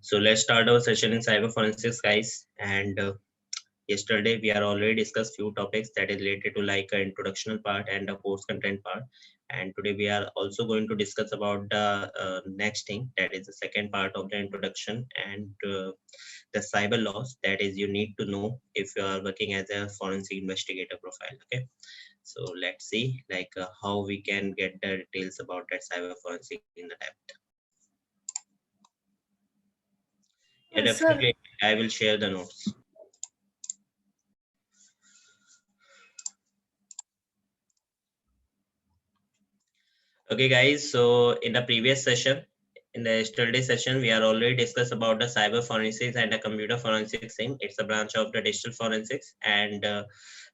So let's start our session in cyber forensics, guys. And yesterday we are already discussed few topics that is related to like an introductional part and a course content part. And today we are also going to discuss about the next thing, that is the second part of the introduction and the cyber laws that is you need to know if you are working as a forensic investigator profile. Okay. So let's see like how we can get the details about that cyber forensic in the depth. Yeah, Sir, definitely. I will share the notes. Okay, guys. So in the previous session, in the yesterday session, we are already discussed about the cyber forensics and the computer forensics thing. It's a branch of the digital forensics, and the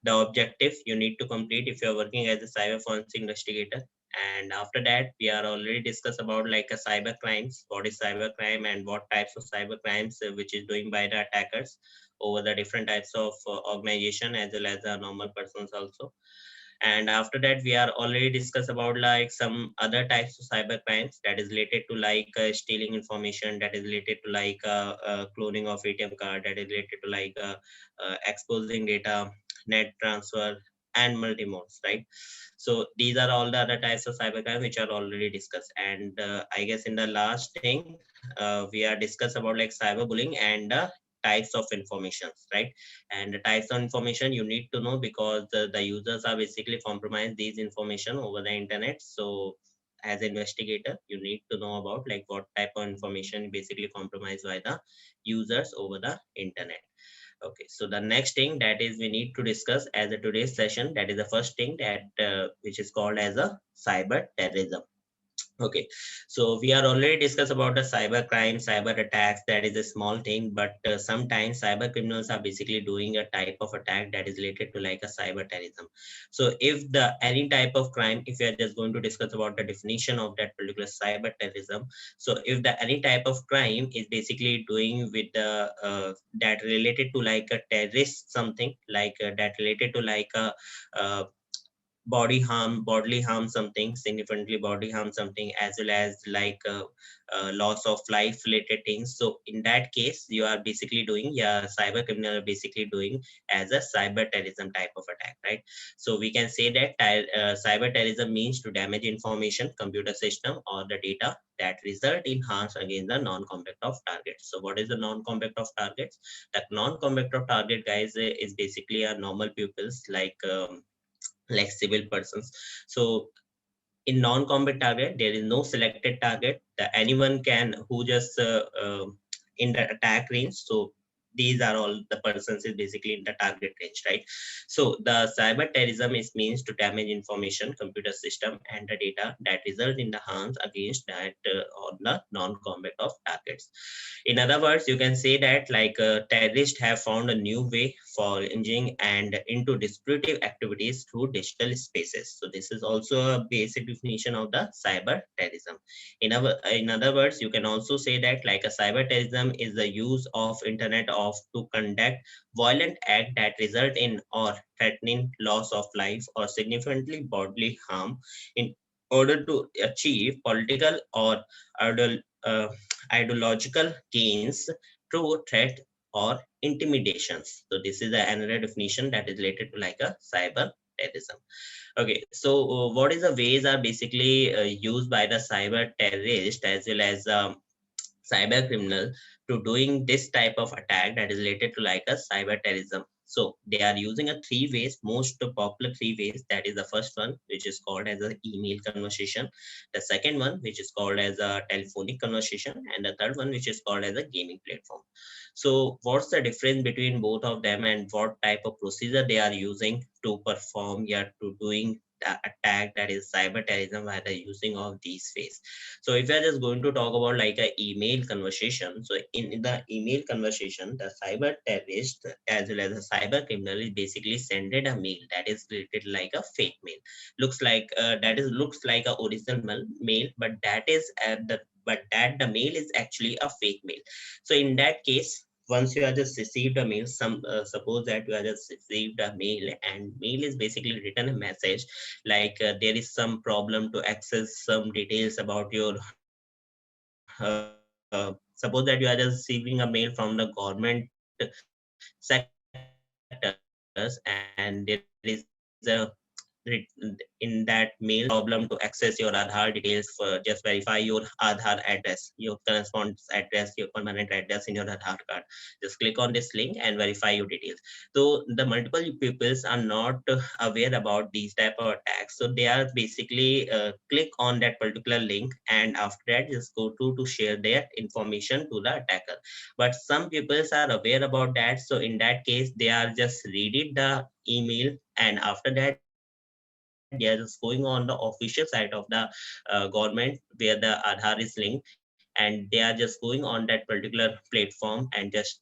objective you need to complete if you are working as a cyber forensic investigator. And after that, we are already discussed about like a cyber crimes, what is cyber crime, and what types of cyber crimes which is doing by the attackers over the different types of organization as well as the normal persons also. And after that we are already discussed about like some other types of cyber crimes that is related to like stealing information, that is related to like cloning of ATM card, that is related to like exposing data, net transfer, and multi-modes, right? So these are all the other types of cybercrime which are already discussed. And I guess in the last thing we are discussed about like cyberbullying and types of informations, right? And the types of information you need to know because the users are basically compromise these information over the internet. So as an investigator you need to know about like what type of information basically compromised by the users over the internet. Okay, so the next thing that is we need to discuss as a today's session, that is the first thing that which is called as a cyber terrorism. Okay, so we are already discussed about the cyber crime, cyber attacks. That is a small thing, but sometimes cyber criminals are basically doing a type of attack that is related to like a cyber terrorism. So if the any type of crime, if we are just going to discuss about the definition of that particular cyber terrorism, so if the any type of crime is basically doing with the that related to like a terrorist something like that related to like a bodily harm something, significantly body harm something, as well as like loss of life related things. So in that case you are basically doing, yeah, cyber criminal are basically doing as a cyber terrorism type of attack, right? So we can say that cyber terrorism means to damage information, computer system, or the data that result in harms against the non-combatant of targets. So what is the non-combatant of targets? The non-combatant of target, guys, is basically a normal pupils like civil persons. So in non-combat target there is no selected target that anyone can who just in the attack range. So these are all the persons is basically in the target range, right? So the cyber terrorism is means to damage information, computer system, and the data that result in the harms against that on the non-combat of targets. In other words, you can say that like terrorists have found a new way for engaging and into disruptive activities through digital spaces. So this is also a basic definition of the cyber terrorism. In other words, you can also say that like a cyber terrorism is the use of internet of to conduct violent act that result in or threatening loss of life or significantly bodily harm in order to achieve political or ideal, uh, ideological gains through threat or intimidations. So this is another definition that is related to like a cyber terrorism. Okay, so what is the ways are basically used by the cyber terrorist as well as cyber criminal to doing this type of attack that is related to like a cyber terrorism. So they are using a three ways, most popular three ways. That is the first one, which is called as an email conversation. The second one, which is called as a telephonic conversation, and the third one, which is called as a gaming platform. So what's the difference between both of them and what type of procedure they are using to perform, yeah, to doing the attack that is cyber terrorism by the using of these ways? So if we are just going to talk about like a email conversation, so in the email conversation, the cyber terrorist as well as a cyber criminal is basically sended a mail that is related like a fake mail. Looks like a original mail, but the mail is actually a fake mail. So in that case, once you have just received a mail, suppose that you have just received a mail, and mail is basically written a message like there is some problem to access some details about your bank account, suppose that you are just receiving a mail from the government sectors, and there is a in that mail there is a problem to access your Aadhaar details for just verify your Aadhaar address, your correspondence address, your permanent address in your Aadhaar card. Just click on this link and verify your details. So the multiple peoples are not aware about these type of attacks. So they are basically click on that particular link, and after that just go to share their information to the attacker. But some people are aware about that, so in that case they are just reading the email, and after that they are just going on the official site of the government where the Aadhaar is linked, and they are just going on that particular platform and just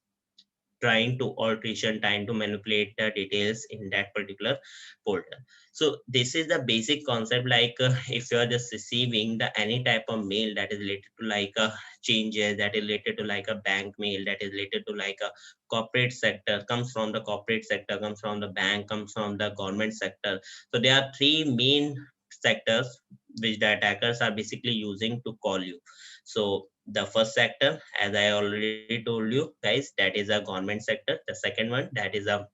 trying to alteration, trying to manipulate the details in that particular portal. So this is the basic concept. Like if you are just receiving the any type of mail that is related to like changes, that is related to like a bank mail, that is related to like a corporate sector, comes from the corporate sector, comes from the bank, comes from the government sector. So there are three main sectors which the attackers are basically using to call you. So the first sector, as I already told you guys, that is a government sector. The second one, that is a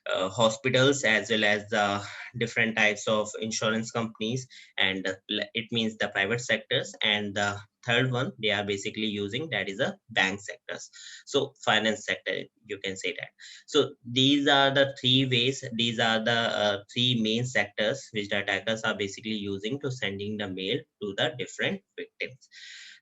hospitals, as well as the different types of insurance companies, and it means the private sectors. And the third one they are basically using, that is a bank sectors, so finance sector, you can say that. So these are the three ways, these are the three main sectors which the attackers are basically using to sending the mail to the different victims.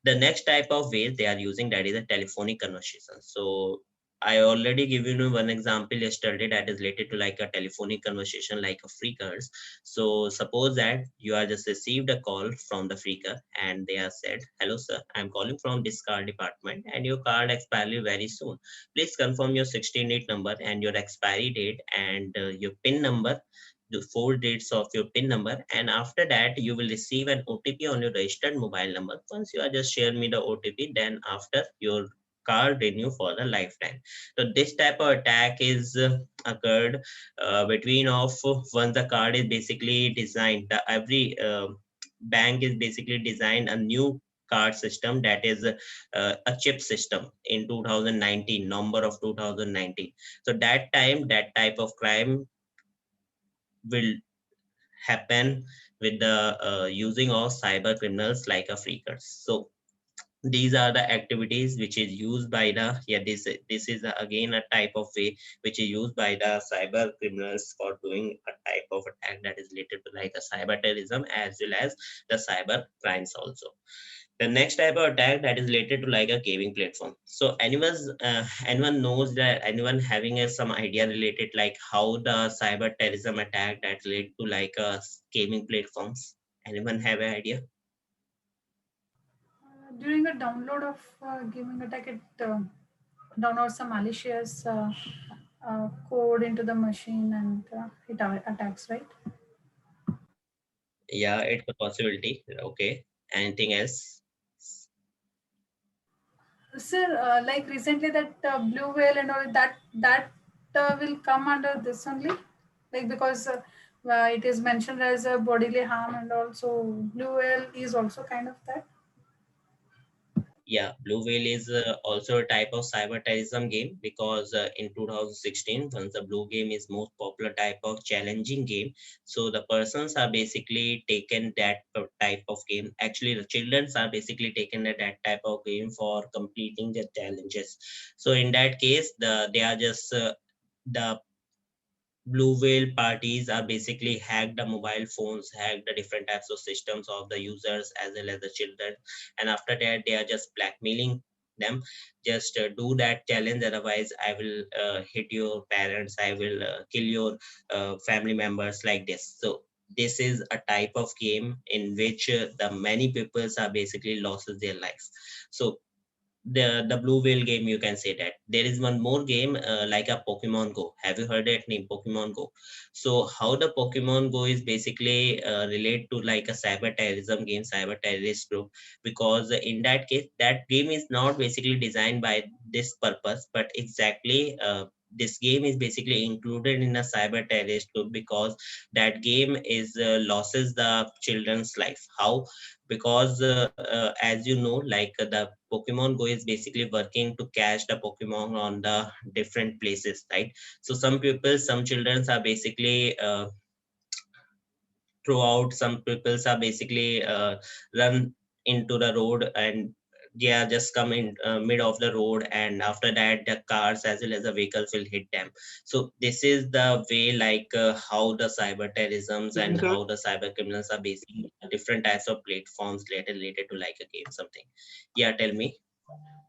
The next type of ways they are using, that is a telephonic conversation. So I already given you one example yesterday that is related to like a telephonic conversation, like a freakers. So suppose that you are just received a call from the freaker, and they are said, "Hello sir, I'm calling from this card department and your card expiry very soon. Please confirm your 16-digit number and your expiry date and your PIN number, the 4 digits of your PIN number, and after that you will receive an OTP on your registered mobile number. Once you are just share me the OTP, then after your card renew for the lifetime." So this type of attack is occurred between of once the card is basically designed. The every bank is basically designed a new card system, that is a chip system in 2019, November of 2019. So that time that type of crime will happen with the using of cyber criminals like a freakers. So these are the activities which is used by the, yeah, this is again a type of way which is used by the cyber criminals for doing a type of attack that is related to like a cyber terrorism as well as the cyber crimes also. The next type of attack that is related to like a gaming platform. So anyone knows that, anyone having some idea related like how the cyber terrorism attack that relate to like gaming platforms? Anyone have an idea? During a download of gaming attack, it downloads some malicious code into the machine and it attacks, right? Yeah, it's a possibility. Okay. Anything else? Sir, like recently that blue whale and all that will come under this only, like because it is mentioned as a bodily harm, and also blue whale is also kind of that. Yeah, Blue Whale is also a type of cyber terrorism game, because in 2016, once the Blue game is most popular type of challenging game, so the persons are basically taken that type of game. Actually, the children are basically taken that type of game for completing the challenges. So in that case, they are just the blue whale parties are basically hack the mobile phones, hack the different types of systems of the users as well as the children, and after that they are just blackmailing them, just do that challenge, otherwise I will hit your parents, I will kill your family members, like this. So this is a type of game in which the many peoples are basically loses their life. So the blue whale game, you can say that. There is one more game like a Pokemon Go. Have you heard that name, Pokemon Go? So how the Pokemon Go is basically relate to like a cyber terrorism game, cyber terrorist group, because in that case that game is not basically designed by this purpose, but exactly this game is basically included in a cyber terrorist group because that game is losses the children's life. How? Because as you know, like the Pokemon Go is basically working to catch the Pokemon on the different places, right? So some people, some children are basically throughout, some peoples are basically run into the road, and yeah, just come in mid of the road, and after that the cars as well as the vehicles will hit them. So this is the way, like how the cyber terrorisms and Sir, how the cyber criminals are basically different types of platforms related to like a game something. Yeah, tell me.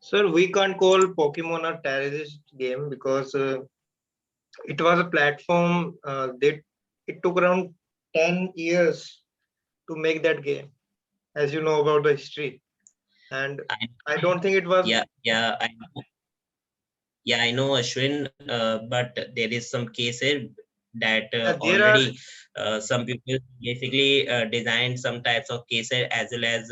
sir, we can't call Pokemon a terrorist game because it was a platform that it took around 10 years to make that game, as you know about the history. And I, I don't think it was. yeah, I know, Ashwin, but there is some cases that There are. already some people basically designed some types of cases as well as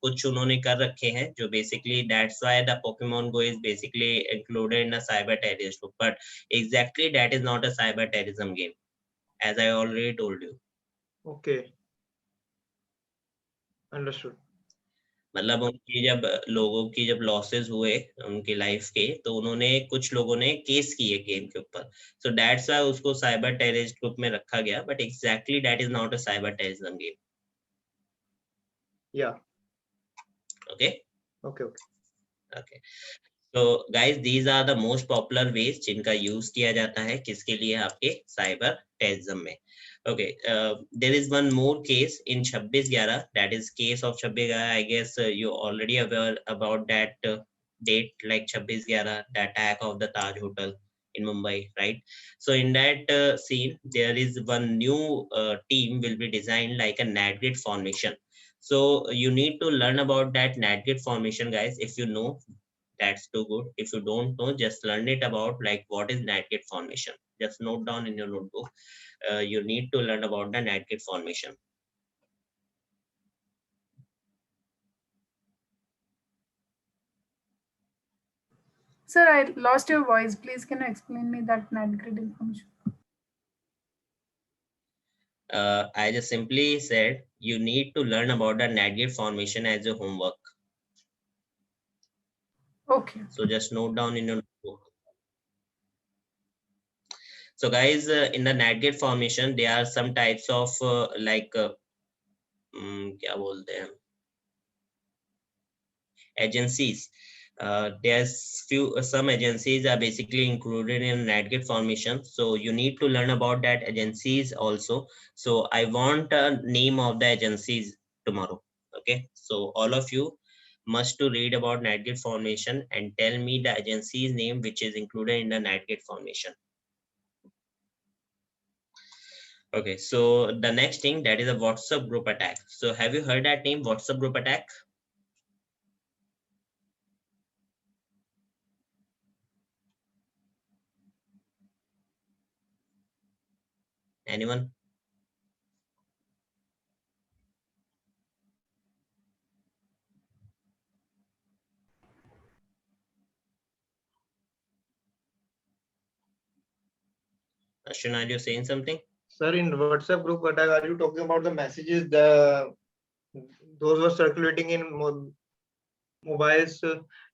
कुछ उन्होंने कर रखे हैं जो basically that's why the Pokemon Go is basically included in a cyber terrorist group, but exactly that is not a cyber terrorism game, as I already told you. Okay, understood. मतलब उनकी जब लोगों की जब लॉसेस हुए उनकी life के, तो उन्होंने कुछ लोगों ने केस किए गेम के ऊपर, सो दैट्स व्हाई उसको साइबर टेररिस्ट ग्रुप में रखा गया, but exactly that is not a cyber terrorism game. Yeah. Okay. Okay. Okay. Okay. तो guys, these are the most popular ways जिनका यूज किया जाता है किसके लिए, आपके साइबर टेररिज्म में. Okay, there is one more case in 26/11, that is case of 26/11. I guess you already aware about that date, like 26/11, the attack of the Taj Hotel in Mumbai, right? So in that scene, there is one new team will be designed like a net grid formation. So you need to learn about that net grid formation, guys. If you know, that's too good. If you don't know, just learn it about like what is net grid formation. Just note down in your notebook. You need to learn about the net grid formation. Sir, I lost your voice. Please, can you explain me that net grid information? I just simply said you need to learn about the net grid formation as your homework. Okay. So just note down in your notebook. So guys, in the net grid formation, there are some types of क्या बोलते हैं, agencies. There's few some agencies are basically included in NatGet formation, so you need to learn about that agencies also. So I want a name of the agencies tomorrow. Okay, so all of you must to read about NatGet formation and tell me the agency's name which is included in the NatGet formation. Okay, so the next thing, that is a WhatsApp group attack. So have you heard that name, WhatsApp group attack? Anyone? Ashwin, are you saying something? Sir, in WhatsApp group attack, are you talking about the messages those were circulating in mobiles,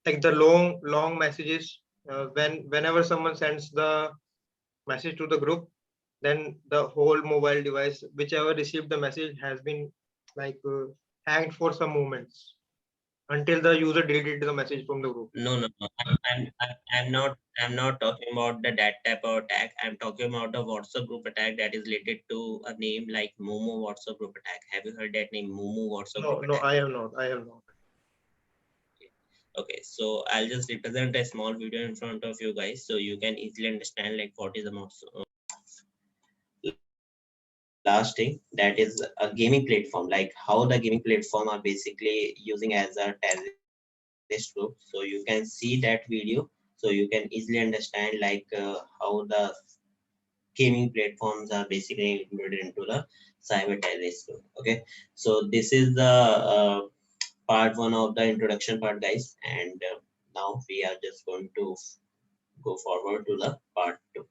like the long messages? Whenever someone sends the message to the group, then the whole mobile device, whichever received the message, has been like hanged for some moments until the user deleted the message from the group. No, no, no. I'm not talking about that type of attack. I'm talking about the WhatsApp group attack that is related to a name like Momo WhatsApp group attack. Have you heard that name, Momo WhatsApp No, group no, attack? I have not. I have not. Okay, so I'll just represent a small video in front of you guys so you can easily understand like what is the most last thing, that is a gaming platform, like how the gaming platform are basically using as a terrorist group. So you can see that video, so you can easily understand like how the gaming platforms are basically included into the cyber terrorist group. Okay, so this is the part one of the introduction part, guys, and now we are just going to go forward to the part 2.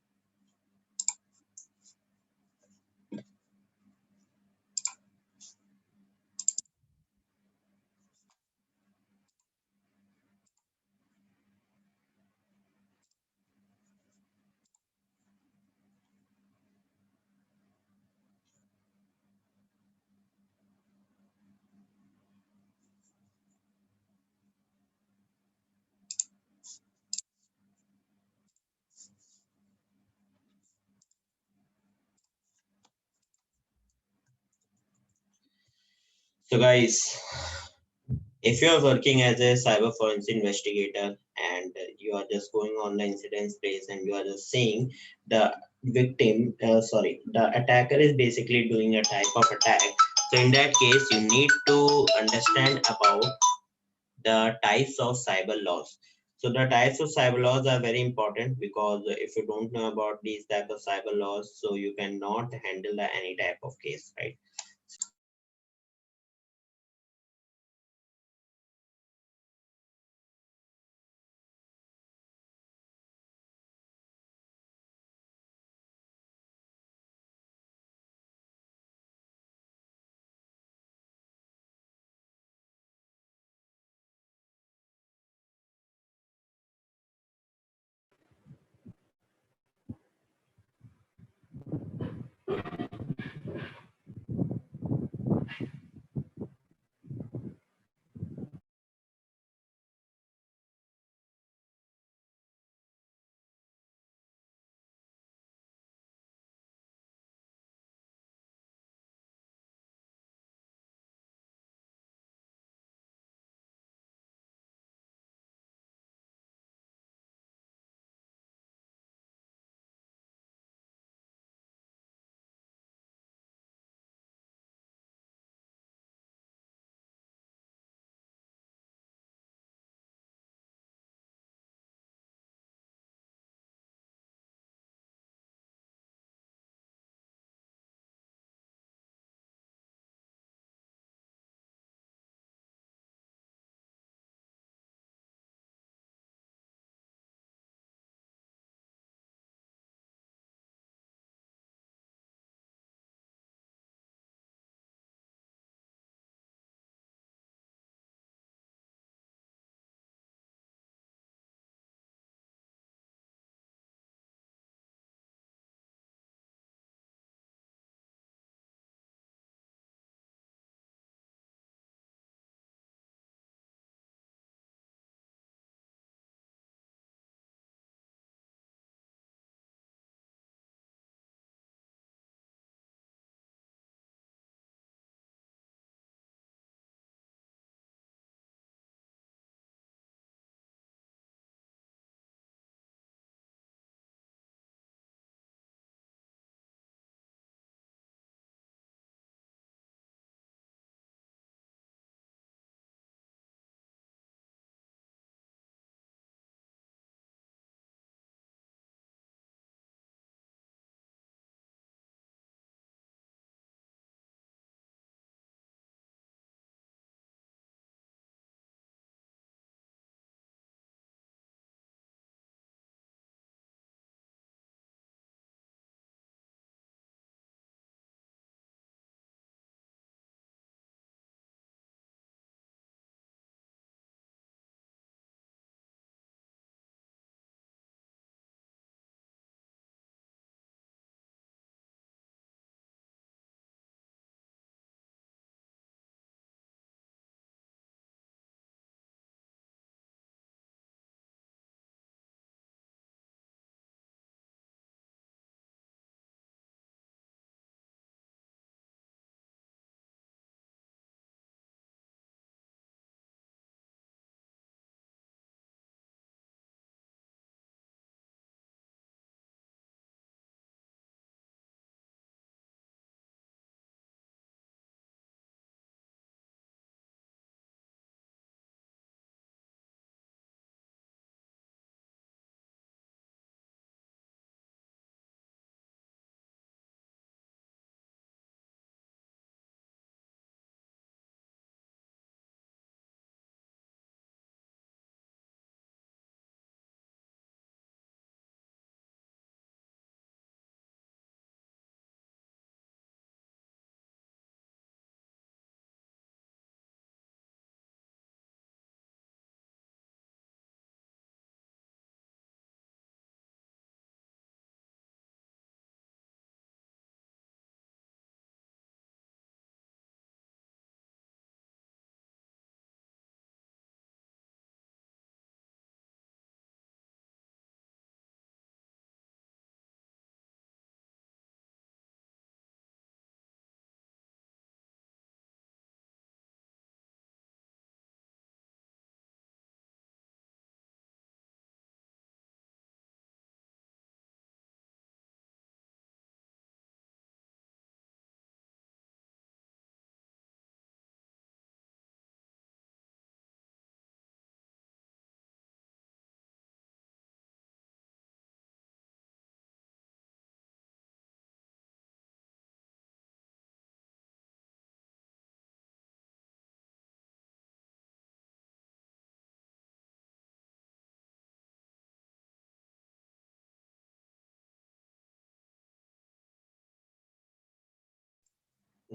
So guys, if you are working as a cyber forensic investigator and you are just going on the incident space and you are just seeing the the attacker is basically doing a type of attack. So in that case, you need to understand about the types of cyber laws. So the types of cyber laws are very important, because if you don't know about these type of cyber laws, so you cannot handle any type of case, right?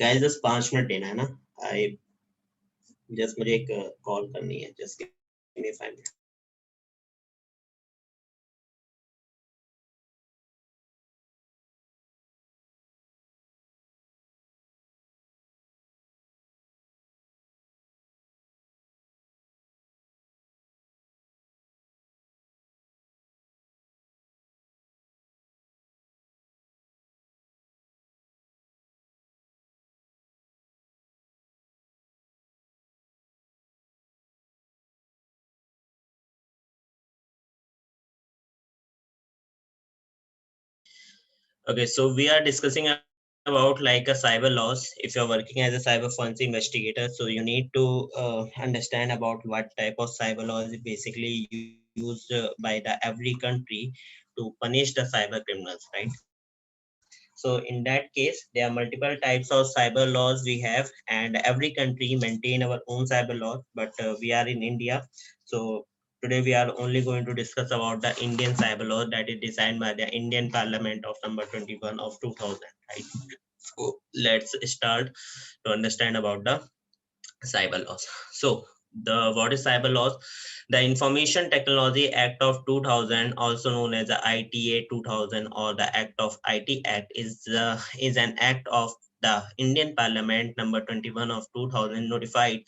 Guys just 5 minute देना है ना, I just मुझे एक call करनी है, just give me 5 minute. Okay, so we are discussing about like a cyber loss. If you're working as a cyber forensic investigator, so you need to understand about what type of cyber law is basically used by the every country to punish the cyber criminals, right? So in that case, there are multiple types of cyber laws we have, and every country maintain our own cyber laws. But we are in India, so today we are only going to discuss about the Indian cyber law that is designed by the Indian Parliament of number 21 of 2000, right? So let's start to understand about the cyber laws. So the what is cyber laws? The Information Technology Act of 2000, also known as the ITA 2000 or the Act of IT Act, is an act of the Indian Parliament number 21 of 2000, notified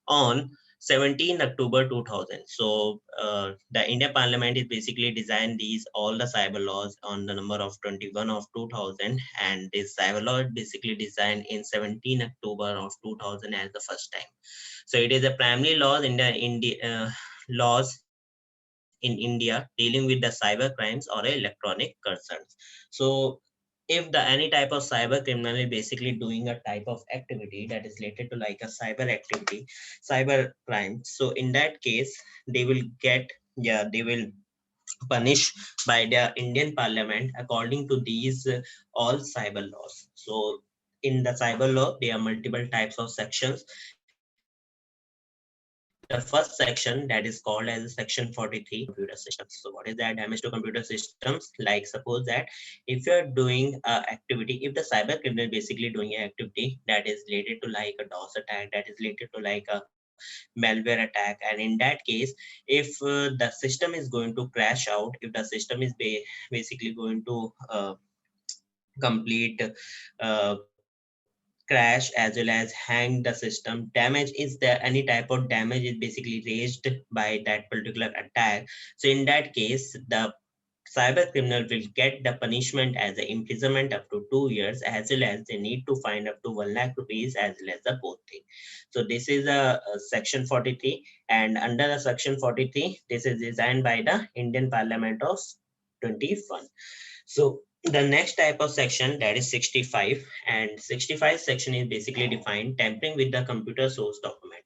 on 17 October 2000. So the India Parliament is basically designed these all the cyber laws on the number of 21 of 2000, and this cyber law is basically designed in 17 October of 2000 as the first time. So it is a primary laws in the laws in India dealing with the cyber crimes or electronic concerns. So if the any type of cyber criminal is basically doing a type of activity that is related to like a cyber activity, cyber crime, so in that case they will get, yeah, they will punished by the Indian Parliament according to these all cyber laws. So in the cyber law, there are multiple types of sections. The first section that is called as section 43, damage to computer systems. So what is that? Damage to computer systems. Like suppose that if you're doing activity, if the cyber criminal basically doing an activity that is related to like a DOS attack, that is related to like a malware attack, and in that case, if the system is going to crash out, if the system is basically going to complete crash as well as hang the system, damage is there, any type of damage is basically raised by that particular attack. So in that case, the cyber criminal will get the punishment as an imprisonment up to 2 years, as well as they need to find up to 1 lakh rupees, as well as the both thing. So this is a section 43, and under the section 43, this is designed by the Indian Parliament of 21. So the next type of section, that is 65, and 65 section is basically defined tampering with the computer source document.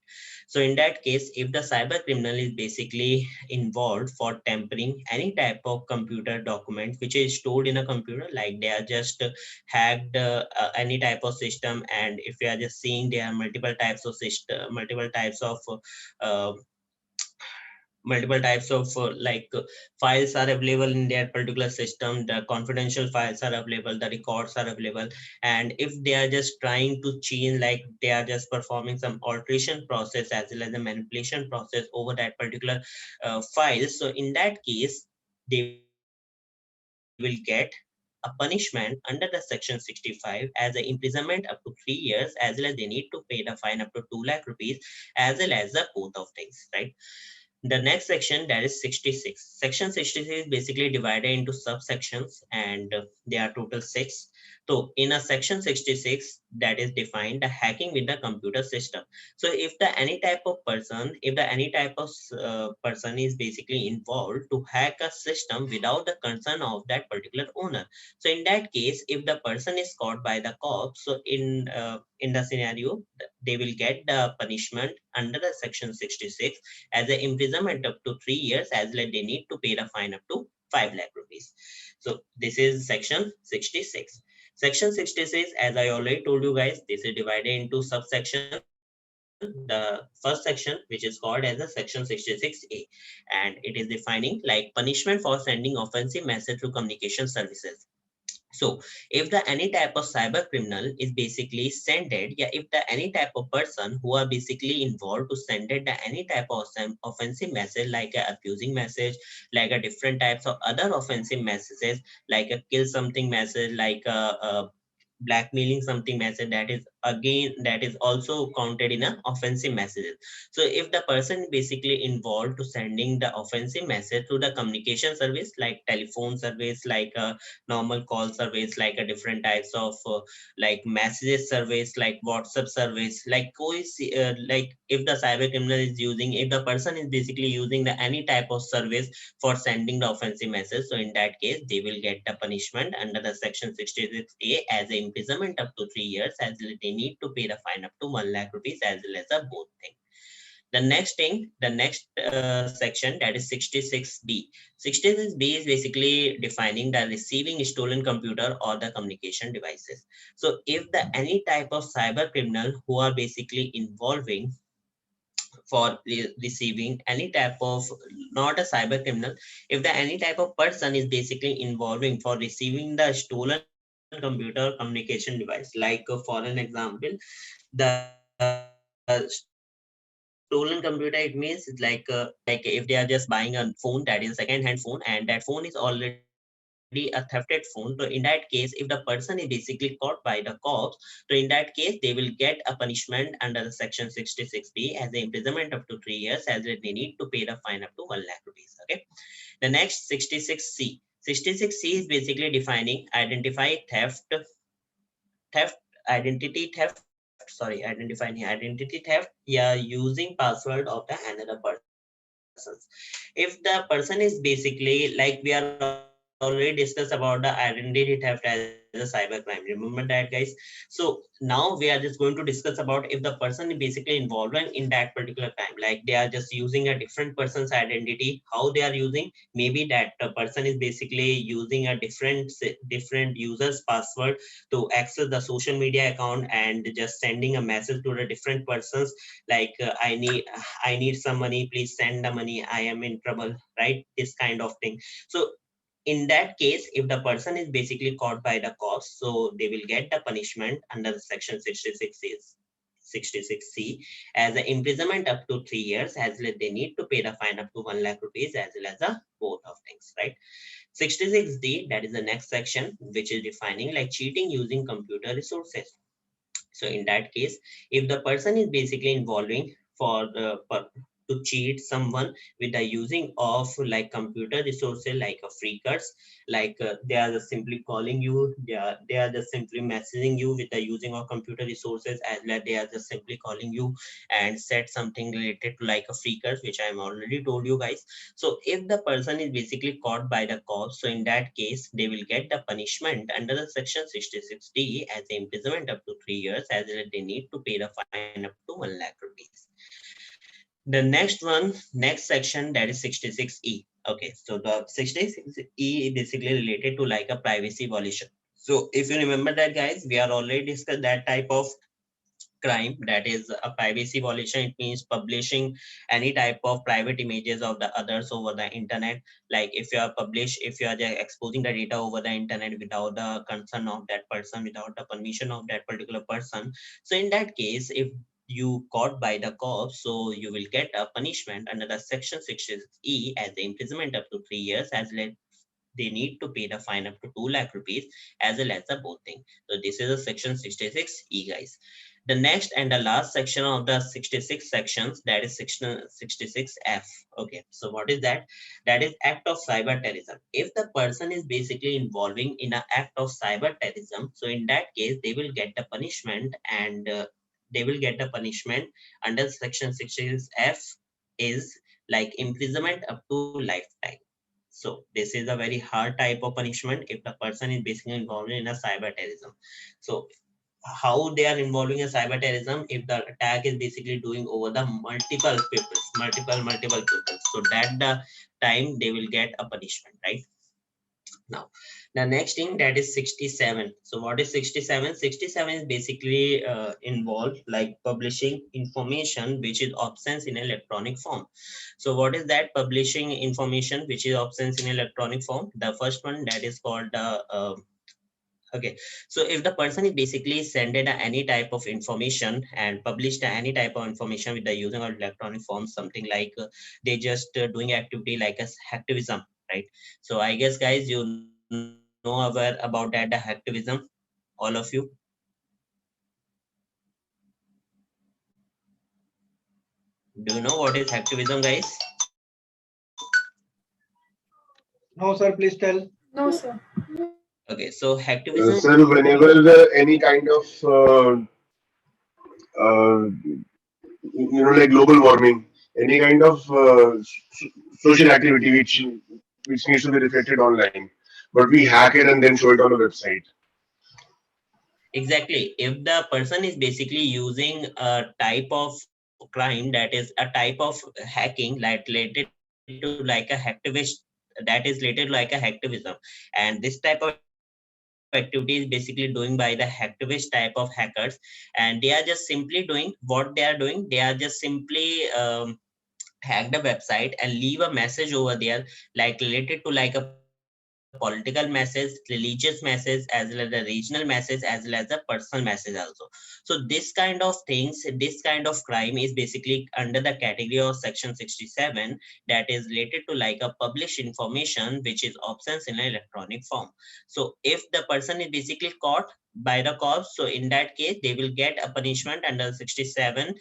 So in that case, if the cyber criminal is basically involved for tampering any type of computer document which is stored in a computer, like they are just hacked any type of system, and if we are just seeing there are multiple types of system, uh, multiple types of files are available in their particular system, the confidential files are available, the records are available, and if they are just trying to change, like they are just performing some alteration process as well as a manipulation process over that particular file, so in that case they will get a punishment under the section 65 as an imprisonment up to 3 years, as well as they need to pay the fine up to 2 lakh rupees, as well as the both of things, right? The next section, that is 66. Section 66 is basically divided into subsections, and there are total 6. So in a section 66, that is defined the hacking with the computer system. So if the any type of person, if the any type of person is basically involved to hack a system without the consent of that particular owner, so in that case, if the person is caught by the cops, so in the scenario, they will get the punishment under the section 66 as an imprisonment up to 3 years, as well as they need to pay the fine up to 5 lakh rupees. So this is section 66. Section 66, as I already told you guys, this is divided into subsection. The first section, which is called as a section 66A, and it is defining like punishment for sending offensive message through communication services. So if the any type of cyber criminal is basically sended, yeah, if the any type of person who are basically involved to send it the any type of offensive message, like a abusing message, like a different types of other offensive messages, like a kill something message, like a blackmailing something message, that is again that is also counted in a offensive messages. So if the person basically involved to sending the offensive message to the communication service, like telephone service, like a normal call service, like a different types of like messages service, like WhatsApp service, like like if the cyber criminal is using, if the person is basically using the any type of service for sending the offensive message, so in that case they will get the punishment under the section 66A as a imprisonment up to 3 years, as well they need to pay the fine up to 1 lakh rupees, as well as a both thing. The next thing, the next section, that is 66B. 66B is basically defining the receiving stolen computer or the communication devices. So if the any type of cyber criminal who are basically involving for receiving any type of, not a cyber criminal, if the any type of person is basically involving for receiving the stolen computer communication device, like for an example, the stolen computer, it means like if they are just buying a phone, that is a second hand phone, and that phone is already a thefted phone. So in that case, if the person is basically caught by the cops, so in that case they will get a punishment under the section 66B as the imprisonment up to 3 years, as well they need to pay the fine up to 1 lakh rupees. Okay. The next 66C. 66C is basically defining identifying identity theft, yeah, using password of the another persons. If the person is basically, like we are already discussed about the identity theft as a cyber crime, remember that, guys? So now we are just going to discuss about if the person is basically involved in that particular crime, like they are just using a different person's identity. How they are using? Maybe that person is basically using a different user's password to access the social media account, and just sending a message to the different persons, like I need some money, please send the money, I am in trouble, right? This kind of thing. So in that case, if the person is basically caught by the cops, so they will get the punishment under the section 66C as an imprisonment up to 3 years, as well as they need to pay the fine up to 1 lakh rupees, as well as a both of things, right? 66D, that is the next section, which is defining like cheating using computer resources. So in that case, if the person is basically involving to cheat someone with the using of like computer resources, like a freakers, like they are just simply calling you, they are just simply messaging you with the using of computer resources, as well they are just simply calling you and said something related to like a freakers, which I am already told you guys. So if the person is basically caught by the cops, so in that case, they will get the punishment under the section 66D as the imprisonment up to 3 years, as well as they need to pay the fine up to 1 lakh rupees. The next one, next section, that is 66E. Okay, so the 66E is basically related to like a privacy violation. So if you remember that, guys, we are already discussed that type of crime, that is a privacy violation. It means publishing any type of private images of the others over the internet. Like if you are just exposing the data over the internet without the consent of that person, without the permission of that particular person. So in that case, if you caught by the cops, so you will get a punishment under the section 66E as the imprisonment up to 3 years, as well as they need to pay the fine up to 2 lakh rupees, as well as the both thing. So this is a section 66E, guys. The next and the last section of the 66 sections, that is section 66F. Okay, so what is that? That is act of cyber terrorism. If the person is basically involving in an act of cyber terrorism, so in that case they will get the punishment, and they will get the punishment under section 66F is like imprisonment up to lifetime. So this is a very hard type of punishment if the person is basically involved in a cyber terrorism. So how they are involving in cyber terrorism, if the attack is basically doing over the multiple people, so that the time they will get a punishment, right? Now the next thing, that is 67. So what is 67? 67 is basically involved like publishing information which is obscene in electronic form. So what is that publishing information which is obscene in electronic form? The first one, that is called Okay, so if the person is basically sending any type of information and published any type of information with the using of electronic form, something like they just doing activity like a hacktivism, right? So I guess guys, you know aware about that, the hacktivism, all of you. Do you know what is hacktivism, guys? No, sir, please tell. No, sir. Okay, so hacktivism. Sir, whenever any kind of uh, like global warming, any kind of social activity which needs to be reflected online, but we hack it and then show it on a website. Exactly. If the person is basically using a type of crime, that is a type of hacking, like related to like a hacktivist, that is related like a hacktivism, and this type of activity is basically doing by the hacktivist type of hackers, and they are just simply doing what they are doing. They are just simply hack the website and leave a message over there, like related to like a political message, religious message, as well as the regional message, as well as a personal message also. So this kind of things, this kind of crime is basically under the category of section 67, that is related to like a published information which is options in an electronic form. So if the person is basically caught by the cops, so in that case they will get a punishment under 67,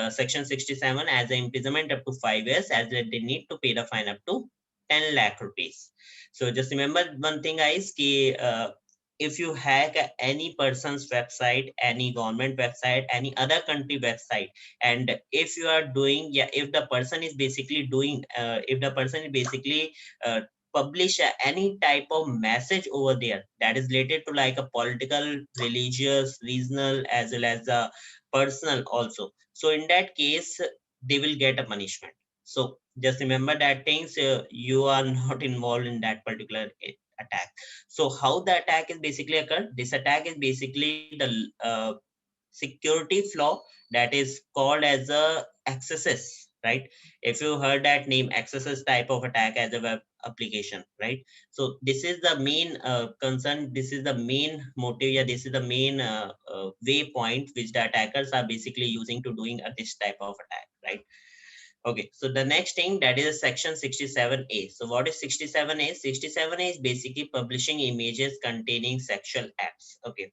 section 67, as an imprisonment up to 5 years, as well they need to pay the fine up to 10 lakh rupees. So just remember one thing, guys, ki, if you hack any person's website, any government website, any other country website, and if you are doing, yeah, if the person is basically doing, if the person is basically publish any type of message over there that is related to like a political, religious, regional, as well as personal also, so in that case they will get a punishment. So just remember that things, you are not involved in that particular attack. So how the attack is basically occurred, this attack is basically the security flaw that is called as a accesses, right? If you heard that name, accesses type of attack as a web application, right? So this is the main concern, this is the main motive, yeah, this is the main waypoint which the attackers are basically using to doing this type of attack, right? Okay, so the next thing, that is section 67A. So what is 67A? 67A is basically publishing images containing sexual acts. Okay,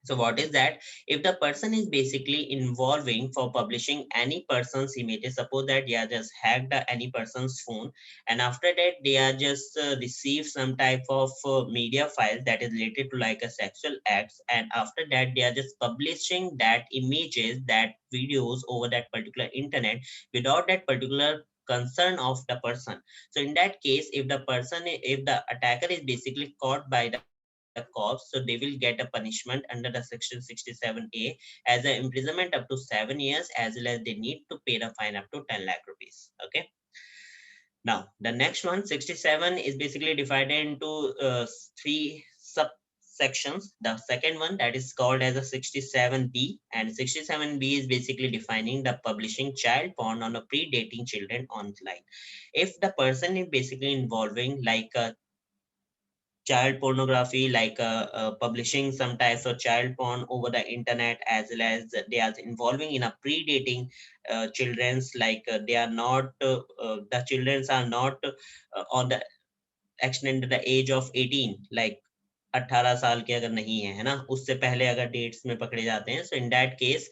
so what is that? If the person is basically involving for publishing any person's images, suppose that they are just hacked any person's phone, and after that they are just receive some type of media file that is related to like a sexual acts, and after that they are just publishing that images, that videos over that particular internet without that particular concern of the person. So in that case, if the person, if the attacker is basically caught by the cops, so they will get a punishment under the section 67A as an imprisonment up to 7 years, as well as they need to pay the fine up to 10 lakh rupees. Okay, now the next one, 67, is basically divided into three subsections. The second one, that is called as a 67B, and 67B is basically defining the publishing child porn on a predating children online. If the person is basically involving like a child pornography, like publishing some types of child porn over the internet, as well as they are involving in a predating children's, like they are not the children's are not on the extended the age of 18, like 18 साल के अगर नहीं है ना, उससे पहले अगर dates में पकड़े जाते हैं, so in that case,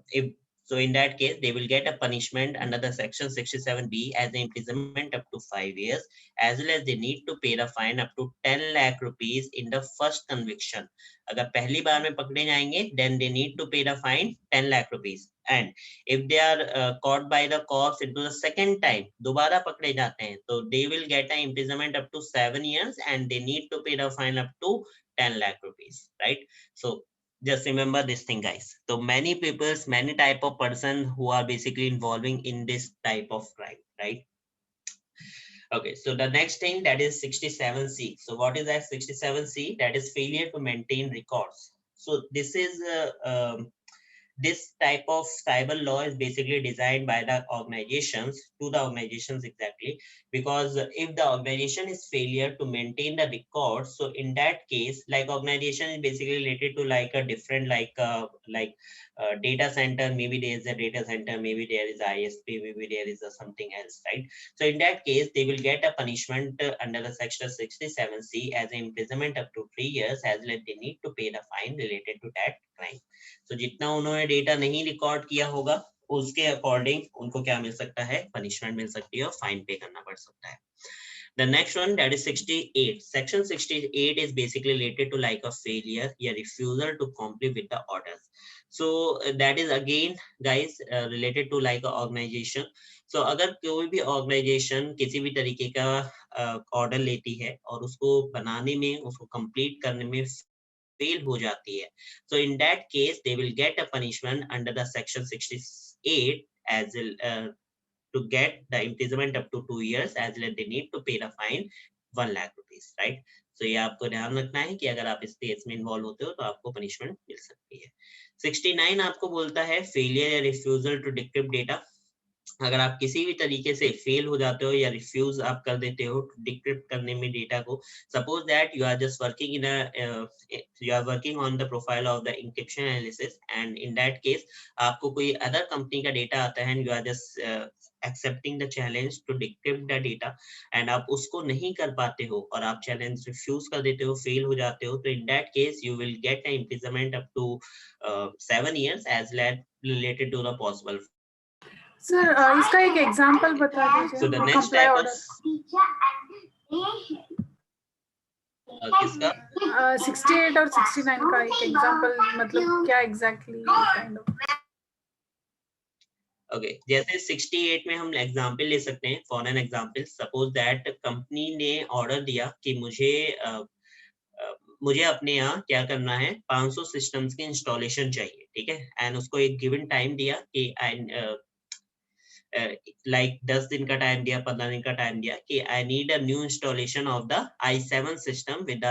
if so in that case they will get a punishment under the section 67B as the imprisonment up to 5 years, as well as they need to pay the fine up to 10 lakh rupees in the first conviction. अगर पहली बार में पकड़े जाएंगे, then they need to pay the fine 10 lakh rupees, and if they are caught by the cops into the second time, दोबारा पकड़े जाते हैं, तो they will get an imprisonment up to 7 years, and they need to pay the fine up to 10 lakh rupees, right? So just remember this thing, guys. So many people's, many type of person who are basically involving in this type of crime, right? Okay, so the next thing, that is 67C. So what is that 67C? That is failure to maintain records. So this is this type of cyber law is basically designed by the organizations to the organizations exactly, because if the organization is failure to maintain the records, so in that case, like organization is basically related to like a different data center, maybe there is a data center, maybe there is ISP, maybe there is a something else, right? So in that case, they will get a punishment under the section 67C as an imprisonment up to 3 years, as well as they need to pay the fine related to that crime. So जितना उन्होंने data नहीं record किया होगा उसके according उनको क्या मिल सकता है, पनिशमेंट मिल सकती है और फाइन पे करना पड़ सकता है. The next one, that is 68. Section 68 is basically related to like a failure or refusal to comply with the orders. So that is again guys related to like a organization. So अगर कोई भी organization किसी भी तरीके का order लेती है और उसको बनाने में, उसको complete करने में fail हो जाती है, so in that case they will get a punishment under the section 68 as to get the imprisonment up to 2 years, as well as they need to pay the fine 1 lakh rupees, right? So ये आपको ध्यान रखना है कि अगर आप इस case में इन्वॉल्व होते हो तो आपको पनिशमेंट मिल सकती है. 69 आपको बोलता है फेलियर या रिफ्यूजल टू डिक्रिप्ट डेटा. अगर आप किसी भी तरीके से फेल हो जाते हो या रिफ्यूज आप कर देते हो डिक्रिप्ट करने में डेटा को, suppose that you are just working in you are working on the profile of the encryption analysis, and in that case आपको कोई अदर कंपनी का डेटा आता है and you are just accepting the challenge to decrypt the data, and आप उसको नहीं कर पाते हो और आप चैलेंज रिफ्यूज कर देते हो, फेल हो जाते हो, तो in that case you will get a imprisonment up to 7 years as related to the possible. Sir इसका एक एग्जांपल बता दीजिए. So the next type of किसका 68 और 69 का एक एग्जांपल, मतलब क्या एग्जैक्टली काइंड ऑफ. ओके, जैसे 68 में हम एग्जांपल ले सकते हैं. For an example, suppose that company ने ऑर्डर दिया कि मुझे अपने यहाँ क्या करना है, 500 सिस्टम्स की इंस्टॉलेशन चाहिए, ठीक है, एंड उसको एक गिवन टाइम दिया कि लाइक 10 दिन का टाइम दिया, 15 दिन का टाइम दिया कि I need a new installation of the i7 system with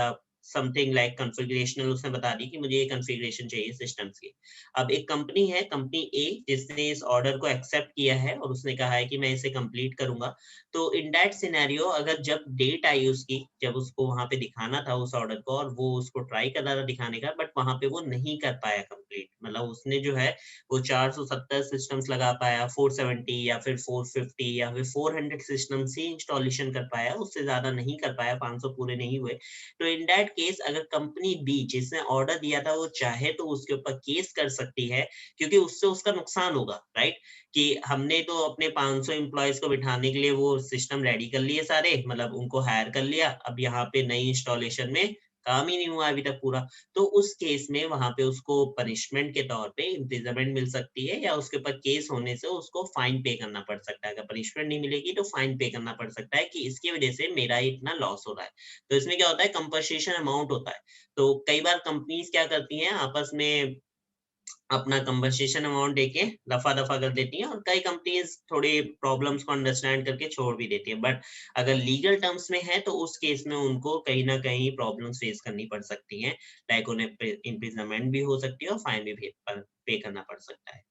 something like configurational. उसने बता दी कि मुझे ये कॉन्फ़िगरेशन चाहिए सिस्टम्स की. अब एक कंपनी है, कंपनी ए, जिसने इस ऑर्डर को एक्सेप्ट किया है और उसने कहा है कि मैं इसे कंप्लीट करूंगा. तो इन दैट सिनेरियो, अगर जब डेट आई उसकी, जब उसको वहां पे दिखाना था उस ऑर्डर को और वो उसको ट्राई कर रहा था दिखाने का, बट वहां पे वो नहीं कर पाया कंप्लीट, मतलब उसने जो है वो 470 सिस्टम्स लगा पाया, 470 या फिर 450 या फिर 400 सिस्टम्स ही इंस्टॉलेशन कर पाया, उससे ज्यादा नहीं कर पाया, 500 पूरे नहीं हुए. तो इन दैट केस अगर कंपनी बी जिसने ऑर्डर दिया था वो चाहे तो उसके ऊपर केस कर सकती है, क्योंकि उससे उसका नुकसान होगा, राइट? कि हमने तो अपने 500 एम्प्लॉयज को बिठाने के लिए वो सिस्टम रेडी कर लिए सारे, मतलब उनको हायर कर लिया, अब यहाँ पे नई इंस्टॉलेशन में काम ही नहीं हुआ अभी तक पूरा. तो उस केस में वहां पे उसको पनिशमेंट के तौर पे इम्प्रिजनमेंट मिल सकती है, या उसके ऊपर केस होने से उसको फाइन पे करना पड़ सकता है. अगर पनिशमेंट नहीं मिलेगी तो फाइन पे करना पड़ सकता है कि इसकी वजह से मेरा इतना लॉस हो रहा है. तो इसमें क्या होता है, कंपनसेशन अमाउंट होता है. तो कई बार कंपनीज क्या करती हैं, आपस में अपना कंपनसेशन अमाउंट देके दफा दफा कर देती हैं, और कई कंपनीज थोड़ी प्रॉब्लम्स को अंडरस्टैंड करके छोड़ भी देती है. बट अगर लीगल टर्म्स में है तो उस केस में उनको कहीं ना कहीं प्रॉब्लम्स फेस करनी पड़ सकती हैं, लाइक उन्हें इम्प्रिजनमेंट भी हो सकती है और फाइन भी पे करना पड़ सकता है.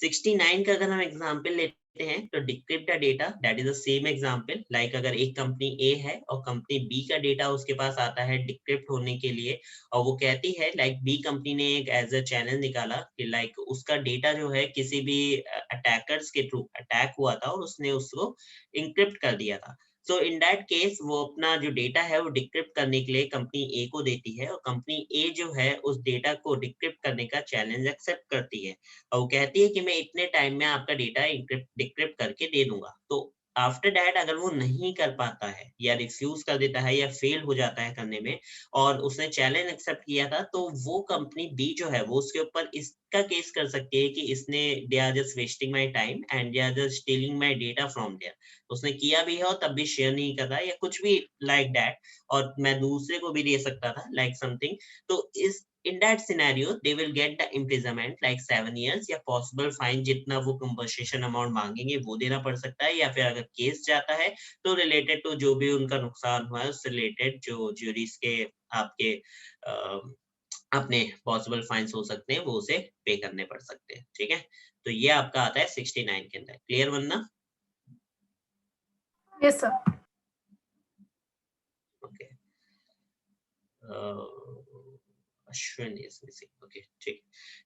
69 का अगर हम एग्जांपल लेते हैं तो decrypt the data, that is the same example. Like अगर एक कंपनी ए है और कंपनी बी का डेटा उसके पास आता है डिक्रिप्ट होने के लिए, और वो कहती है, लाइक बी कंपनी ने एक एज अ चैलेंज निकाला कि लाइक उसका डेटा जो है किसी भी अटैकर्स के थ्रू अटैक हुआ था और उसने उसको इंक्रिप्ट कर दिया था. सो इन दैट केस वो अपना जो डेटा है वो डिक्रिप्ट करने के लिए कंपनी ए को देती है, और कंपनी ए जो है उस डेटा को डिक्रिप्ट करने का चैलेंज एक्सेप्ट करती है, और वो कहती है कि मैं इतने टाइम में आपका डेटा डिक्रिप्ट करके दे दूंगा. तो आफ्टर दैट अगर वो नहीं कर पाता है या रिफ्यूज कर देता है या फेल हो जाता है करने में, और उसने चैलेंज एक्सेप्ट किया था, तो वो कंपनी बी जो है वो उसके ऊपर इसका केस कर सकती है कि इसने they are just wasting my time and they are just stealing my data from there. उसने किया भी है और तब भी शेयर नहीं कर रहा या कुछ भी लाइक दैट, और मैं दूसरे को भी दे सकता था लाइक समथिंग. तो इस in that scenario they will get the imprisonment like 7 years या possible fine, जितना वो compensation amount मांगेंगे वो देना पड़ सकता है, या फिर अगर केस जाता है तो रिलेटेड टू जो भी उनका नुकसान हुआ है उससे रिलेटेड जो ज्यूरीज के आपके अपने पॉसिबल फाइन्स हो सकते हैं वो उसे पे करने पड़ सकते हैं। ठीक है, तो ये आपका आता है 69 के अंदर। क्लियर वरना? Yes, sir. Okay, Ashwin is missing. Okay, ठीक.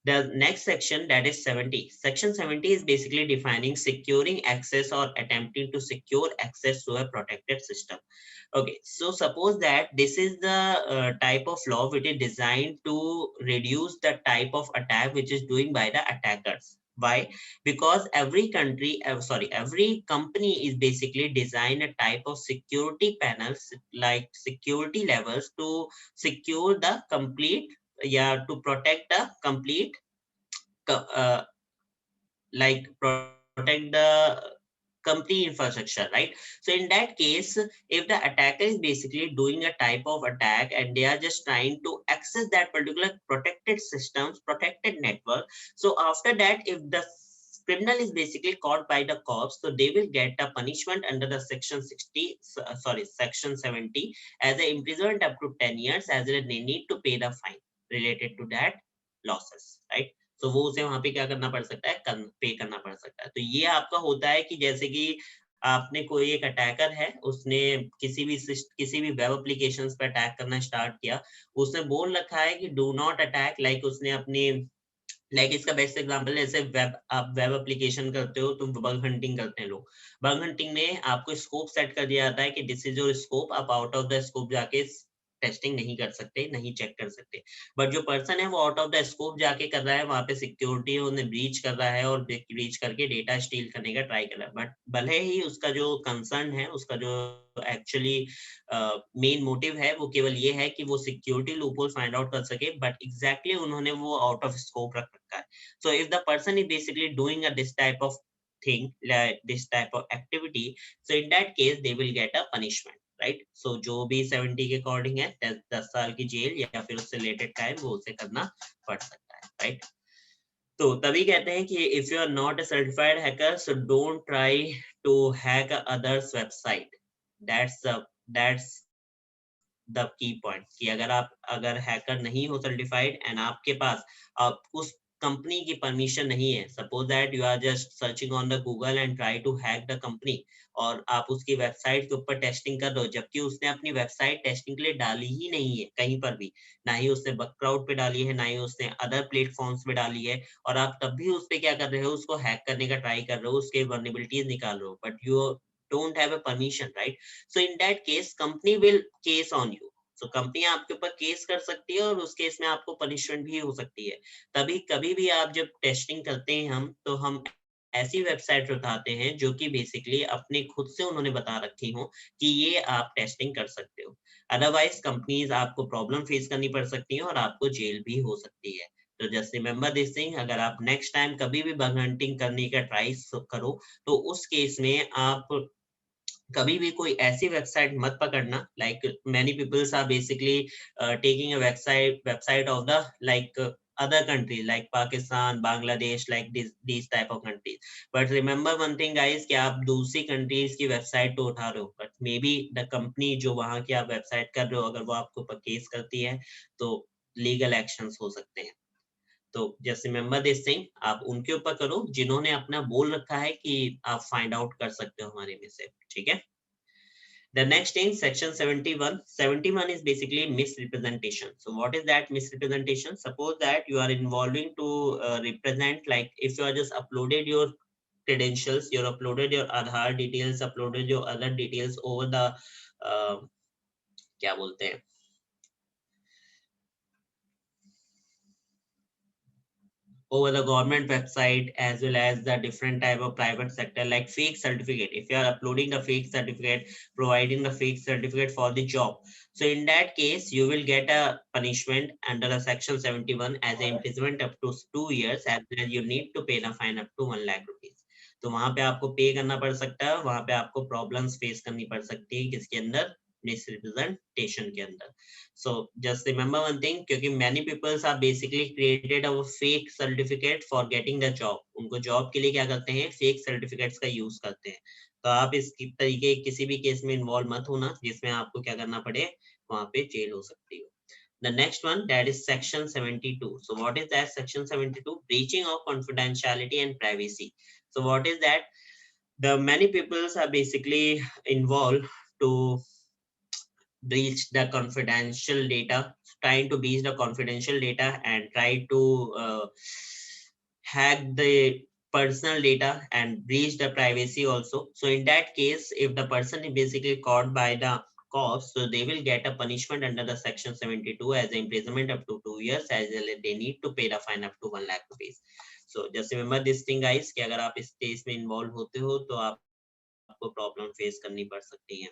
The next section, that is 70. Section 70 is basically defining securing access or attempting to secure access to a protected system. Okay, so suppose that this is the type of law which is designed to reduce the type of attack which is doing by the attackers. Why? Because every country, every company is basically design a type of security panels, like security levels to secure the complete, to protect the complete, like protect the complete infrastructure, right? So in that case, if the attacker is basically doing a type of attack and they are just trying to access that particular protected systems, protected network, so after that, if the criminal is basically caught by the cops, so they will get a punishment under the section 70 as an imprisonment up to 10 years, as well as they need to pay the fine related to that losses, right? तो वो उसे वहां पे क्या करना पड़ सकता है, पे करना पड़ सकता है। तो ये आपका होता है कि जैसे कि आपने कोई एक अटैकर है, उसने किसी भी वेब एप्लीकेशंस पे अटैक करना स्टार्ट किया, उसने बोल रखा है कि डू नॉट अटैक, लाइक उसने अपनी, लाइक इसका बेस्ट एग्जांपल, जैसे आप वेब एप्लीकेशन करते हो तो बग हंटिंग करते हैं लोग। बग हंटिंग में आपको स्कोप सेट कर दिया जाता है कि दिस इज योर स्कोप, आप आउट ऑफ द स्कोप जाके टेस्टिंग नहीं कर सकते, नहीं चेक कर सकते। बट जो पर्सन है वो आउट ऑफ द स्कोप जाके कर रहा है, वहां पे सिक्योरिटी उन्हें ब्रीच कर रहा है और ब्रीच करके डेटा स्टील करने का ट्राई कर रहा है। बट भले ही उसका जो कंसर्न है, उसका जो एक्चुअली मेन मोटिव है वो केवल ये है कि वो सिक्योरिटी लूपहोल फाइंड आउट कर सके, बट एग्जैक्टली उन्होंने वो आउट ऑफ स्कोप रख रखा है। So if the person is basically doing this type of thing, like this type of activity, so in that case they will get a punishment, right? So जो भी 70 के according है 10 साल की jail या फिर उससे रिलेटेड टाइम वो उसे करना पड़ सकता है, राइट? तो तभी कहते हैं कि if you are not a certified hacker, so don't try to hack others website. That's the key point, कि अगर हैकर नहीं हो सर्टिफाइड एंड आपके पास उस कंपनी की परमिशन नहीं है, suppose that you are just searching on the Google and try to hack the company, और आप उसकी वेबसाइट के ऊपर टेस्टिंग कर रहे हो, जबकि उसने अपनी वेबसाइट टेस्टिंग के लिए डाली ही नहीं है कहीं पर भी, ना ही उसने बगक्राउड पे डाली है, ना ही उसने अदर प्लेटफॉर्म्स पे डाली है, और आप तब भी उस पे क्या कर रहे हो, उसको हैक करने का ट्राई कर रहे हो, उसके वर्नेबिलिटीज निकाल रहे हो, but you don't have a permission, right? So in that case company will case on you. So company आपके ऊपर केस कर सकती है और उस केस में आपको पनिशमेंट भी हो सकती है। तभी कभी भी आप जब टेस्टिंग करते हैं हम ऐसी वेबसाइट उठाते हैं जो कि बेसिकली अपने खुद से उन्होंने बता रखी हो कि ये आप टेस्टिंग कर सकते हो। अदरवाइज कंपनीज आपको प्रॉब्लम फेस करनी पड़ सकती है और आपको जेल भी हो सकती है। तो जस्ट रिमेंबर दिस थिंग, अगर आप नेक्स्ट टाइम कभी भी बग हंटिंग करने का ट्राई करो तो उस केस में आप कभी भी कोई ऐसी वेबसाइट मत पकड़ना, like many peoples are basically taking a website of the like other countries like Pakistan, Bangladesh, like these type of countries. But remember one thing guys, कि आप दूसरी countries की वेबसाइट तो उठा रहे हो, but maybe the company जो वहाँ की आप वेबसाइट कर रहे हो, अगर वो आपको ऊपर केस करती है तो लीगल एक्शंस हो सकते हैं। तो जस्ट रिमेंबर दिस थिंग, आप उनके ऊपर करो जिन्होंने अपना बोल रखा है कि आप फाइंड आउट कर सकते हो हमारे में से, ठीक है? The next thing, section 71. 71 is basically misrepresentation. So what is that misrepresentation? Suppose that you are involving to represent, like if you are just uploaded your credentials, you uploaded your Aadhaar details, uploaded your other details over the क्या बोलते हैं, over the government website, as well as the different type of private sector, like fake certificate. If you are uploading the fake certificate, providing the fake certificate for the job, so in that case you will get a punishment under the section 71 as an imprisonment up to 2 years, as well as you need to pay the fine up to 1 lakh rupees. तो वहां पे आपको पे करना पड़ सकता है, वहां पे आपको प्रॉब्लम्स फेस करनी पड़ सकती है, किसके अंदर, मिसरिप्रेजेंटेशन के अंदर। So just remember one thing, क्योंकि many people are basically created a fake certificate for getting the job. उनको जॉब के लिए क्या करते हैं, फेक सर्टिफिकेट्स का यूज करते हैं। तो आप इस तरीके किसी भी केस में इन्वॉल्व मत होना जिसमें आपको क्या करना पड़े, वहां पे जेल हो सकती है। The next one, that is section 72. So what is that section 72? Breaching of confidentiality and privacy. So what is that? The many people are basically involved to breach the confidential data, trying to breach the confidential data and try to hack the personal data and breach the privacy also. So in that case, if the person is basically caught by the cops, so they will get a punishment under the section 72 as imprisonment up to 2 years, as well as they need to pay the fine up to 1 lakh rupees. So just remember this thing guys, कि अगर आप इस case में involved होते हो तो आपको problem face करनी पड़ सकती है.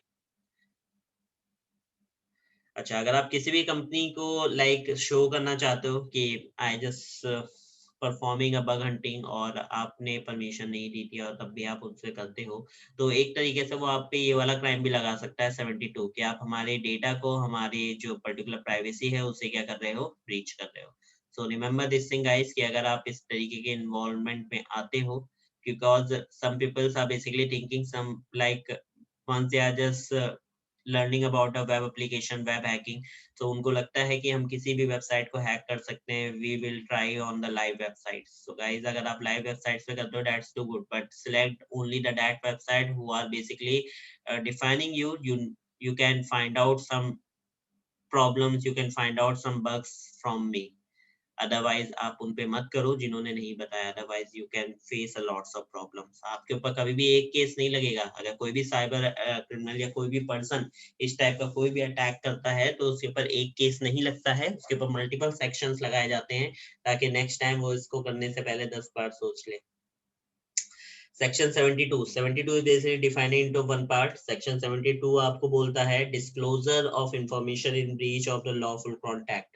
अच्छा, अगर आप किसी भी कंपनी को लाइक शो करना चाहते हो कि I just performing a bug hunting और आपने परमिशन नहीं दी थी और तब भी आप उनसे करते हो, तो एक तरीके से वो आप पे ये वाला क्राइम भी लगा सकता है 72 कि आप हमारे डेटा को, हमारी जो पर्टिकुलर प्राइवेसी है उसे क्या कर रहे हो, ब्रीच कर रहे हो. So remember this thing guys कि अगर आप इस तरीके के इन्वॉल्वमेंट में आते हो, because some people are basically thinking some like once they are just learning about a web application, web hacking, तो उनको लगता है कि हम किसी भी वेबसाइट को हैक कर सकते हैं. We will try on the live website. So guys, अगर आप लाइव वेबसाइट्स पे करते हो that's too good, but select only the that website who are basically defining you can find out some problems, you can find out some bugs from me. Otherwise आप उन पे मत करो जिन्होंने नहीं बताया, otherwise you can face a lots of problems. आपके ऊपर कभी भी एक केस नहीं लगेगा. अगर कोई भी साइबर क्रिमिनल या कोई भी पर्सन इस टाइप का कोई भी अटैक करता है तो उसके ऊपर एक केस नहीं लगता है, उसके ऊपर मल्टीपल सेक्शंस लगाए जाते हैं ताकि नेक्स्ट टाइम वो इसको करने से पहले 10 बार सोच ले. Section 72 is basically defined into one part. Section 72 आपको बोलता है disclosure of information in breach of the lawful contract.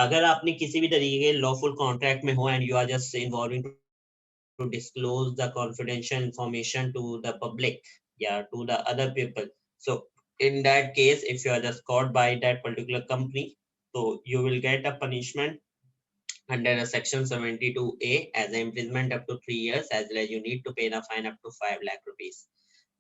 अगर आपने किसी भी तरीके के lawful contract में हो and you are just involving to disclose the confidential information to the public, yeah, to the other people. So in that case, if you are just caught by that particular company, so you will get a punishment under a section 72A as an imprisonment up to 3 years, as well as you need to pay the fine up to 5 lakh rupees.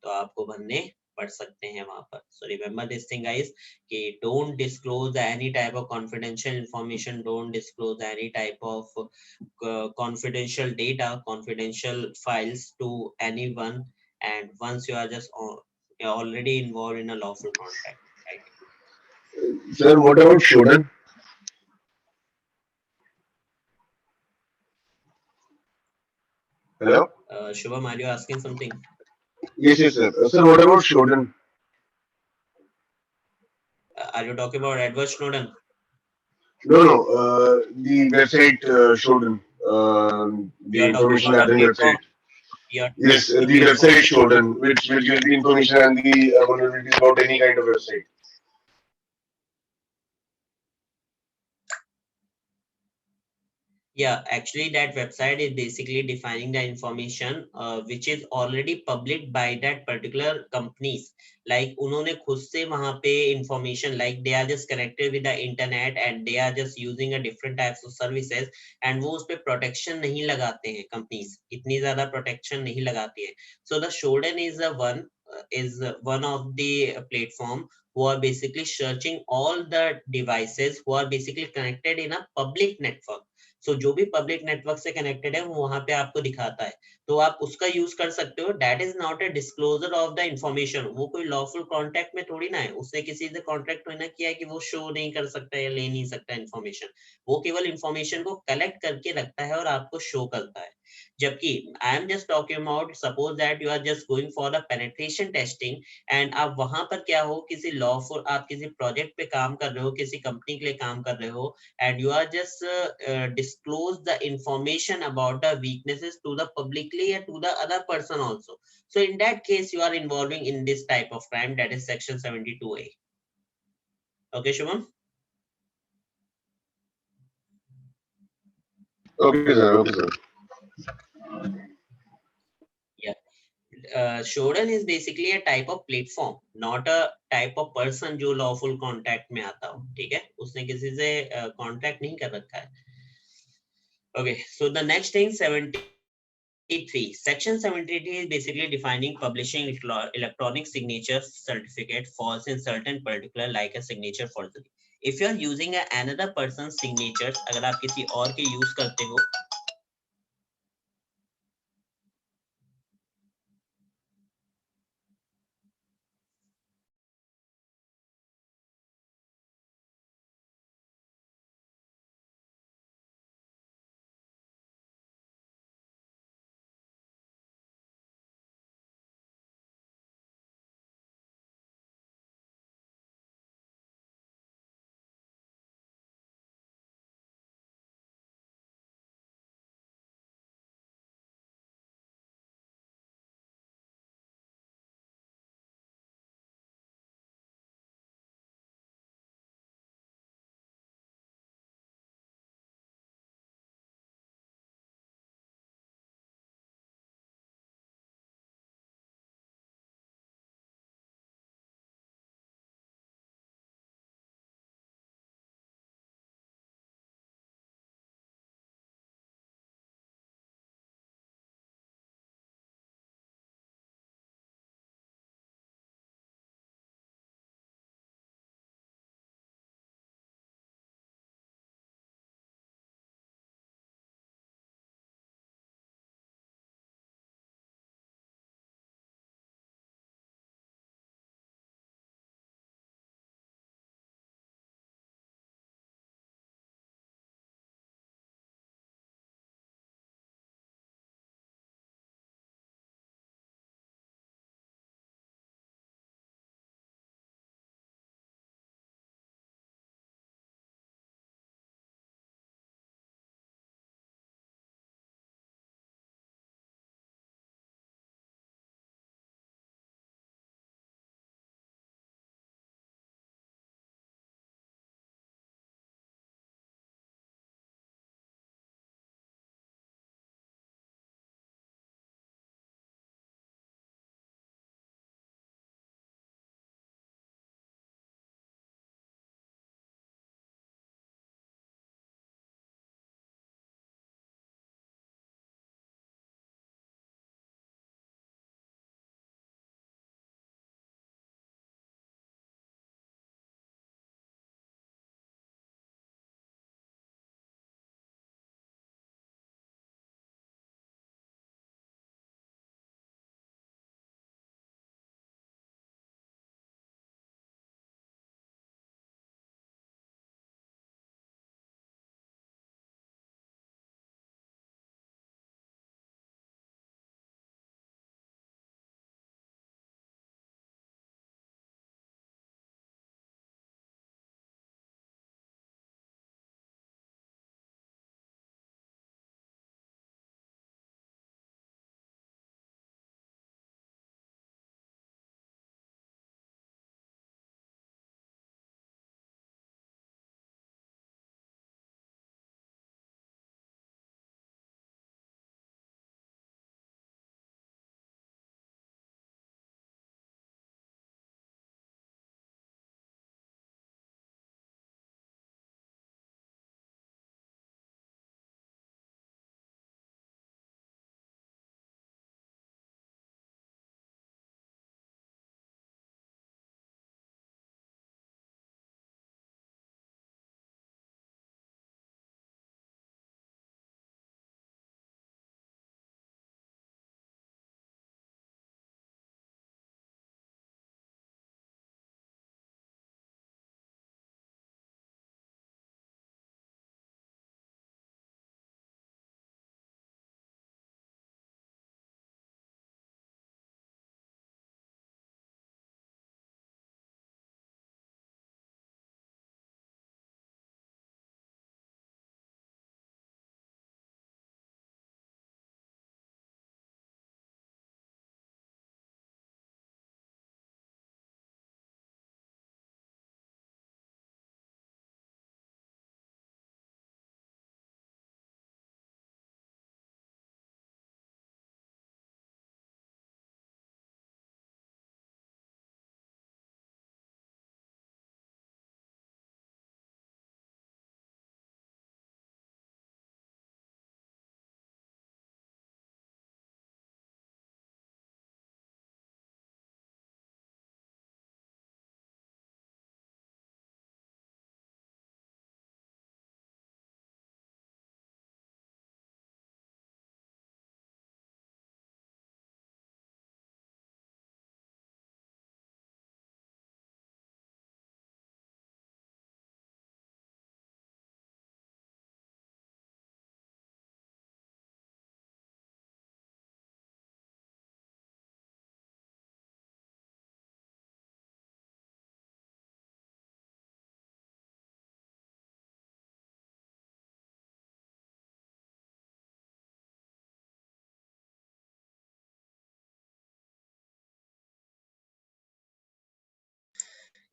तो आपको भरने पड़ सकते हैं वहां पर. So remember this thing guys कि don't disclose any type of confidential information, don't disclose any type of confidential data, confidential files to anyone, and once you are just already involved in a lawful contract, right? Sir, what about Shodan? Hello? Shubham, are you asking something? Yes, sir. Sir, what about Shodan? Are you talking about Edward Snowden? No. The website Shodan. You The are talking information about the gathering platform. website. You are Yes, the the platform. website Shodan, which will give the information and the vulnerabilities about any kind of website. Yeah, actually that website is basically defining the information which is already published by that particular companies. Like उन्होंने खुद से वहाँ पे information, like they are just connected with the internet and they are just using a different types of services, and वो उस पे protection नहीं लगाते हैं companies, इतनी ज़्यादा protection नहीं लगाती है. So the Shodan is one of the platform who are basically searching all the devices who are basically connected in a public network. सो जो भी पब्लिक नेटवर्क से कनेक्टेड है वो वहां पे आपको दिखाता है, तो आप उसका यूज कर सकते हो. That is not a disclosure of the information. वो कोई लॉफुल कॉन्ट्रैक्ट में थोड़ी ना है, उसने किसी से कॉन्ट्रैक्ट ना किया है कि वो शो नहीं कर सकता या ले नहीं सकता इंफॉर्मेशन. वो केवल इंफॉर्मेशन को कलेक्ट करके रखता है और आपको शो करता है. जबकि I am just talking about suppose that you are just going for the penetration testing and आप वहां पर क्या हो, किसी लॉफुल आप किसी प्रोजेक्ट पे काम कर रहे हो, किसी कंपनी के लिए काम कर रहे हो, and you are just disclose the information about the weaknesses to the publicly and to the other person also. So in that case you are involving in this type of crime, that is section 72A. Okay Shubham? Okay, sir. Okay, sir. Yeah. Shodan is basically a type of platform, not a type of person जो lawful contact में आता हो. ठीक है, उसने किसी से contact नहीं कर रखा है. Okay, so the next thing 73. Section 73 is basically defining publishing electronic signature certificate false in certain particular like a signature forgery. If you are using another person's signatures, अगर आप किसी और के use करते हो,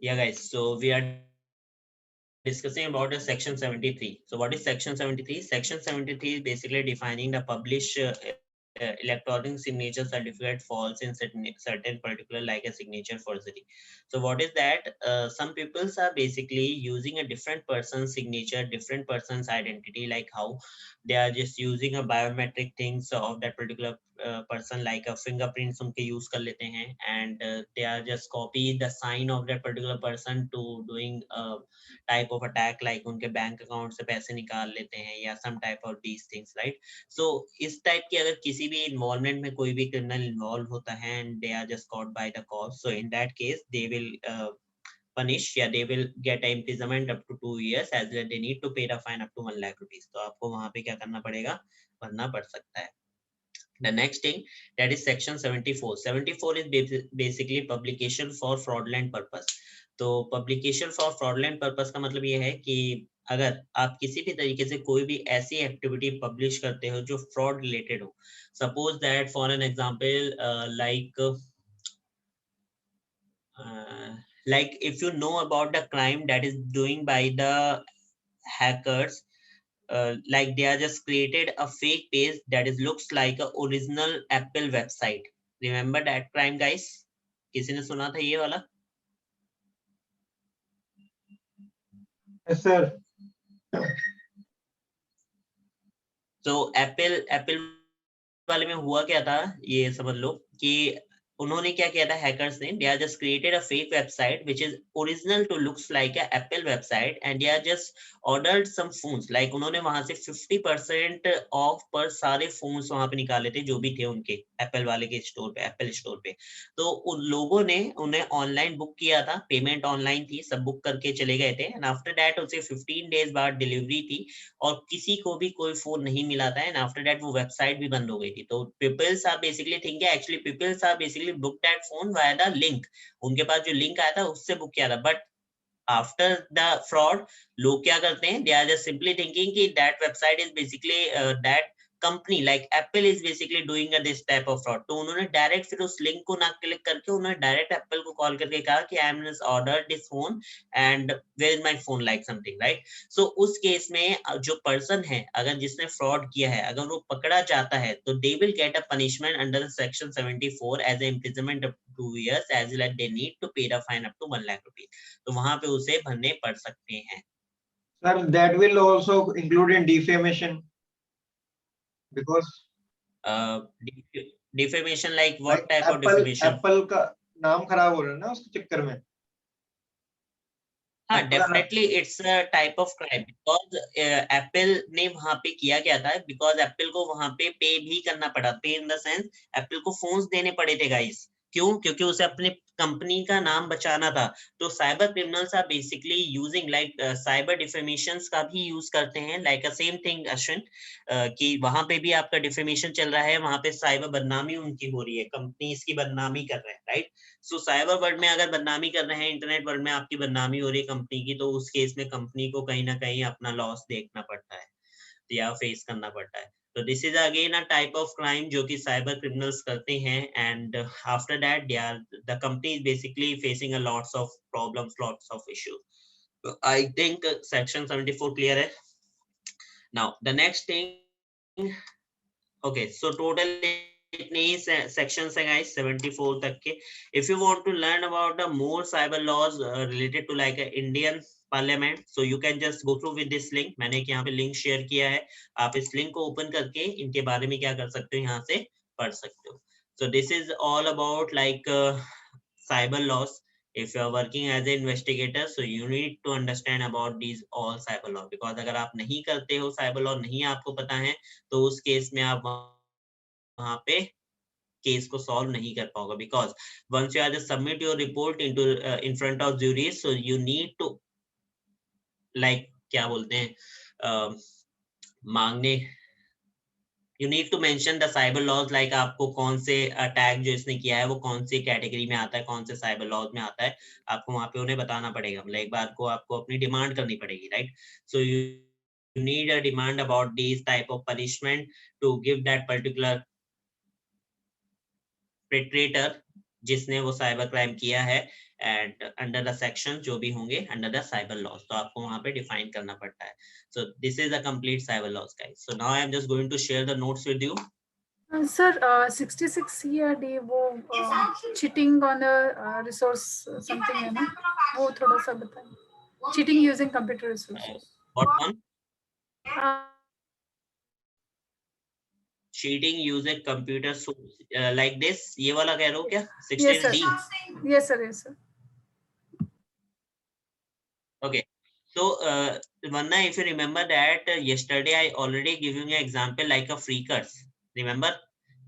Yeah, guys. So we are discussing about the section 73. So what is section 73? Section 73 is basically defining the publish electronic signature certificate false in certain particular like a signature forgery. So what is that? Some peoples are basically using a different person's signature, different person's identity, like how they are just using a biometric things of that particular person, like a fingerprints उनके use कर लेते हैं, and they are just copy the sign of that particular person to doing type of attack, like उनके bank account से पैसे निकाल लेते हैं या some type of these things, right? So इस type की अगर किसी भी involvement में कोई भी criminal involved होता है and they are just caught by the cops, so in that case they will punish, या they will get an imprisonment up to 2 years, as well they need to pay the fine up to 1 lakh rupees. तो आपको वहाँ पे क्या करना पड़ेगा, भरना पड़ सकता है. The next thing, that is section 74. 74 is basically publication for fraudulent purpose. तो publication for fraudulent purpose का मतलब ये है कि अगर आप किसी भी तरीके से कोई भी ऐसी एक्टिविटी पब्लिश करते हो जो फ्रॉड रिलेटेड हो, suppose that for an example like if you know about the crime that is doing by the hackers, like they are just created a fake page that is looks like a original Apple website. Remember that crime, guys? किसी ने सुना था ये वाला? Yes, sir. So Apple वाले में हुआ क्या था, ये समझ लो कि उन्होंने क्या किया था, हैकर्स ने, they are just created a fake website which is original to looks like a Apple website, and they are just ordered some phones, like उन्होंने वहां से 50% ऑफ पर सारे फोन्स वहां पे निकाले थे जो भी थे उनके एप्पल वाले के स्टोर पे, एप्पल स्टोर पे. तो उन लोगों ने उन्हें ऑनलाइन बुक किया था, पेमेंट ऑनलाइन थी, सब बुक करके चले गए थे, एंड आफ्टर दैट उसे 15 डेज बाद डिलीवरी थी और किसी को भी कोई फोन नहीं मिला था, एंड आफ्टर दैट वो वेबसाइट भी बंद हो गई थी. तो peoples are basically thinking, actually peoples are basically book that phone via the link, उनके पास जो लिंक आया था उससे बुक किया था. बट आफ्टर द फ्रॉड लोग क्या करते हैं, they are just simply thinking कि that website is basically that company like Apple is basically doing this type of fraud. तो उन्होंने डायरेक्ट फिर उस लिंक को ना क्लिक करके उन्होंने डायरेक्ट एप्पल को कॉल करके कहा कि I am order this phone and where is my phone, like something, right? So उस केस में जो पर्सन है, अगर जिसने फ्रॉड किया है, अगर वो पकड़ा जाता है तो they will get a punishment under section 74 as a imprisonment up to 2 years, as well as they need to pay the fine up to 1 lakh rupees. तो वहां पे उसे भरने पड़ सकते हैं. Sir, that will also include in defamation because defamation, like what like type of defamation? Apple का नाम खराब हो रहा है ना उसके चक्कर में. हाँ, definitely it's a type of crime, because Apple ने वहां पे किया क्या था, बिकॉज एप्पल को वहां पे पे भी करना पड़ा, पे इन द सेंस एप्पल को फोन्स देने पड़े थे गाइस. क्यों? क्योंकि उसे अपने कंपनी का नाम बचाना था. तो cyber criminals are basically using like cyber defamations का भी यूज करते हैं, like a same thing Ashwin, कि वहां पे भी आपका डिफेमेशन चल रहा है, वहां पे साइबर बदनामी उनकी हो रही है, कंपनी इसकी बदनामी कर रहे हैं, राइट? सो साइबर वर्ल्ड में अगर बदनामी कर रहे हैं, इंटरनेट वर्ल्ड में आपकी बदनामी हो रही है कंपनी की, तो उस केस में कंपनी को कहीं ना कहीं अपना लॉस देखना पड़ता है या फेस करना पड़ता है. तो this is again a type of crime जो कि साइबर क्रिमिनल्स करते हैं, and after that they are the company is basically facing a lots of problems, lots of issues. I think section 74 clear है. Now the next thing, okay, so total इतने ही sections है guys 74 तक के. If you want to learn about the more cyber laws related to like Indian Parliament, so you can just go through with this link. मैंने एक यहाँ पे link share किया है, आप इस लिंक को ओपन करके इनके बारे में क्या कर सकते हो, यहाँ से पढ़ सकते हो. So this is all about like cyber laws. If you are working as an investigator, so you need to understand about these all cyber law, because अगर आप नहीं करते हो cyber law, नहीं आपको पता है, तो उस केस में आप वहां पे केस को सॉल्व नहीं कर पाओगे, because once you are just submit your report into in front of jury, so you need to like क्या बोलते हैं मांगने, you need to mention the cyber laws, like आपको कौन से अटैक जो इसने किया है वो कौन सी कैटेगरी में आता है, कौन से साइबर लॉज में आता है, आपको वहां पे उन्हें बताना पड़ेगा, मतलब एक बार को आपको अपनी डिमांड करनी पड़ेगी, right? So you need a demand about these type of punishment to give that particular perpetrator जिसने वो साइबर क्राइम किया है, and under the section जो भी होंगे under the cyber laws, तो आपको वहाँ पे define करना पड़ता है. So this is a complete cyber laws, guys. So now I am just going to share the notes with you. Sir, 66 CRD वो cheating on the resource something है ना, वो थोड़ा सा बताएं. Cheating using computer resources. What one? Uh, Cheating using computer source, like this, ये वाला कह रहे हो क्या? yes, sir. 16D. Yes, sir. Yes, sir. Okay. So, Vanna, if you remember that yesterday I already given you an example like a freakers. Remember?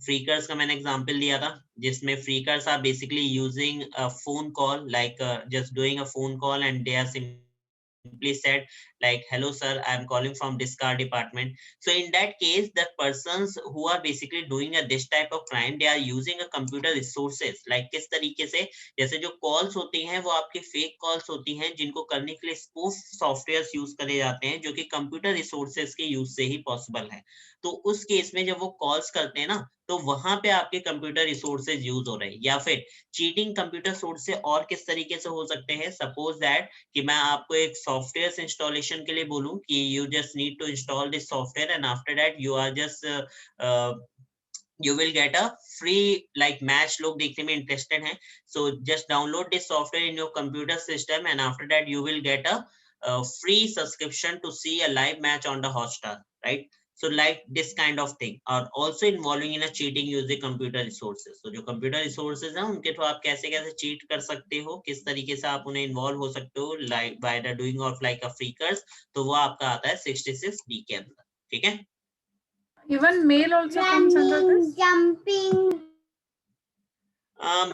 Freakers का मैंने example दिया था, जिसमें freakers are basically using a phone call, like just doing a phone call, and they are simply said like, hello sir, I am calling from this car department. So in that case, the persons who are basically doing this type of crime, they are using a computer resources. Like किस तरीके से, जैसे जो calls होती हैं वो आपके fake calls होती हैं, जिनको करने के लिए स्पूफ सॉफ्टवेयर यूज करे जाते हैं, जो कि कंप्यूटर रिसोर्सेज के यूज से ही पॉसिबल है. तो उस केस में जब वो कॉल्स करते हैं ना, तो वहां पे आपके कंप्यूटर रिसोर्सेज यूज हो रहे हैं. या फिर चीटिंग कंप्यूटर सोर्स से और किस तरीके से हो सकते हैं, सपोज दैट कि मैं आपको एक सॉफ्टवेयर इंस्टॉलेशन के लिए बोलूं कि you just need to install this software, and after that you are just you will get a free like match. लोग देखने में interested हैं, so just download this software in your computer system, and after that you will get a free subscription to see a live match on the Hotstar, right? So like this kind of thing are also involving in a cheating using computer resources. So जो computer resources हैं उनके through आप कैसे कैसे cheat कर सकते हो, किस तरीके से आप उन्हें involve हो सकते हो, like by the doing of like a freakers, तो वो आपका आता है 66D के अंदर. ठीक है? Even mail also comes under this. Jumping.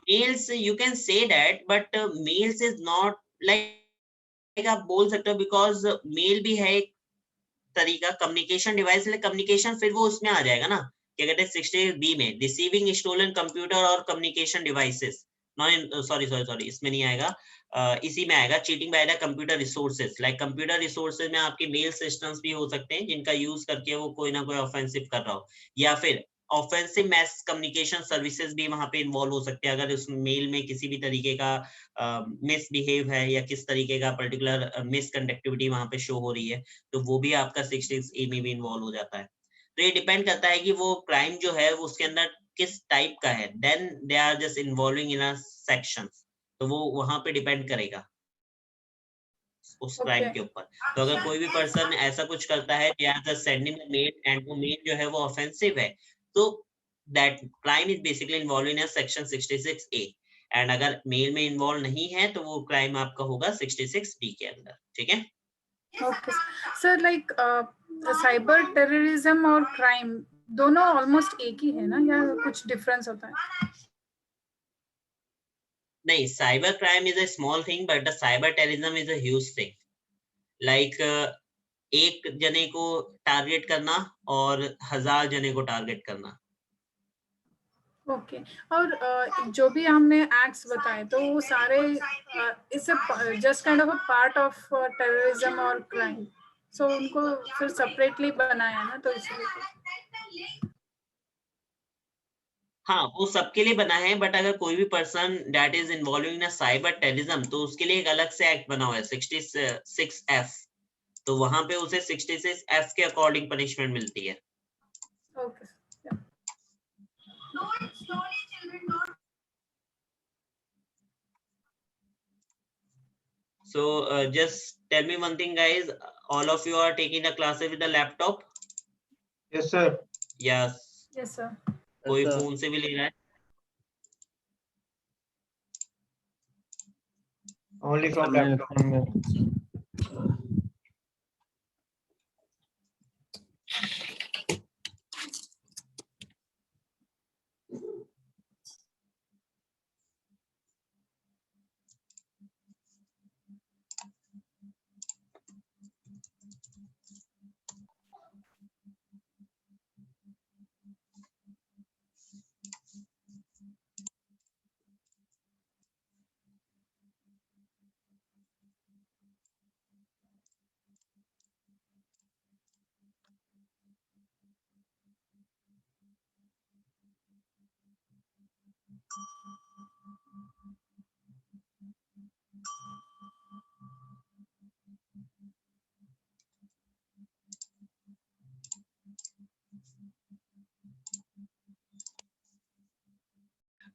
Mails, you can say that, but mails is not like आप बोल सकते हो, because mail भी है एक तरीका कम्युनिकेशन डिवाइस. कम्युनिकेशन फिर वो उसमें आ जाएगा ना, क्या कहते हैं 60B में, रिसीविंग स्टोलन कंप्यूटर और कम्युनिकेशन डिवाइसेस. सॉरी इसमें नहीं आएगा, इसी में आएगा cheating by the computer resources. Like computer resources में आपके मेल सिस्टम्स भी हो सकते हैं, जिनका यूज करके वो कोई ना कोई ऑफेंसिव कर रहा हो, या फिर ऑफेंसिव मैस कम्युनिकेशन सर्विसेज भी वहां पे इन्वॉल्व हो सकते हैं. अगर उस मेल में किसी भी तरीके का मिसबिहेव है, या किस तरीके का पर्टिकुलर मिसकंडक्टिविटी वहां पे शो हो रही है, तो वो भी आपका 66A में भी इन्वॉल्व हो जाता है. तो ये डिपेंड करता है कि वो क्राइम जो है वो उसके अंदर किस टाइप का है, then they are just involving in a sections. तो वो वहां पे डिपेंड करेगा उस क्राइम के ऊपर. तो अगर कोई भी पर्सन ऐसा कुछ करता है, they are just sending a mail, and वो मेल जो है वो ऑफेंसिव है, तो that crime is basically involve in section 66A. And अगर मेल में इन्वॉल्व नहीं है, तो वो क्राइम आपका होगा 66D के अंदर. ठीक है? Okay, sir, like cyber terrorism और क्राइम दोनों ऑलमोस्ट एक ही है ना, या कुछ डिफरेंस होता है? नहीं, cyber crime is a small thing, but the cyber terrorism is a huge thing. Like एक जने को टारगेट करना और 1000 जने को टारगेट करना. ओके, और जो भी हमने एक्ट्स बताए, तो वो सारे it's just kind of a part of terrorism और क्राइम. सो उनको फिर सेपरेटली बनाया है ना, तो इसलिए. हाँ, वो सबके लिए बना है, बट अगर कोई भी person that is involving in cyber terrorism, तो उसके लिए एक अलग से एक्ट बना हुआ है 66F. तो वहां पे उसे 66F के अकॉर्डिंग पनिशमेंट मिलती है. Okay. So just tell me one thing, guys. All of you are taking the classes with the laptop? Yes, sir. Yes. Yes, sir. कोई Yes, sir. फोन से भी ले रहा है? Only from laptop.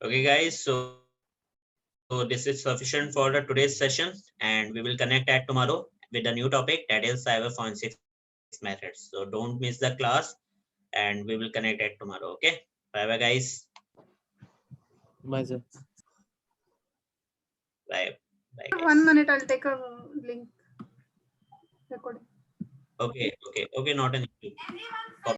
Okay, guys. So this is sufficient for the today's session, and we will connect at tomorrow with a new topic, that is cyber forensics methods. So don't miss the class, and we will connect at tomorrow. Okay. Bye bye, guys. Bye, sir. Bye. Bye, guys. 1 minute, I'll take a link recording. Okay. Okay. Okay. Not an issue. Copy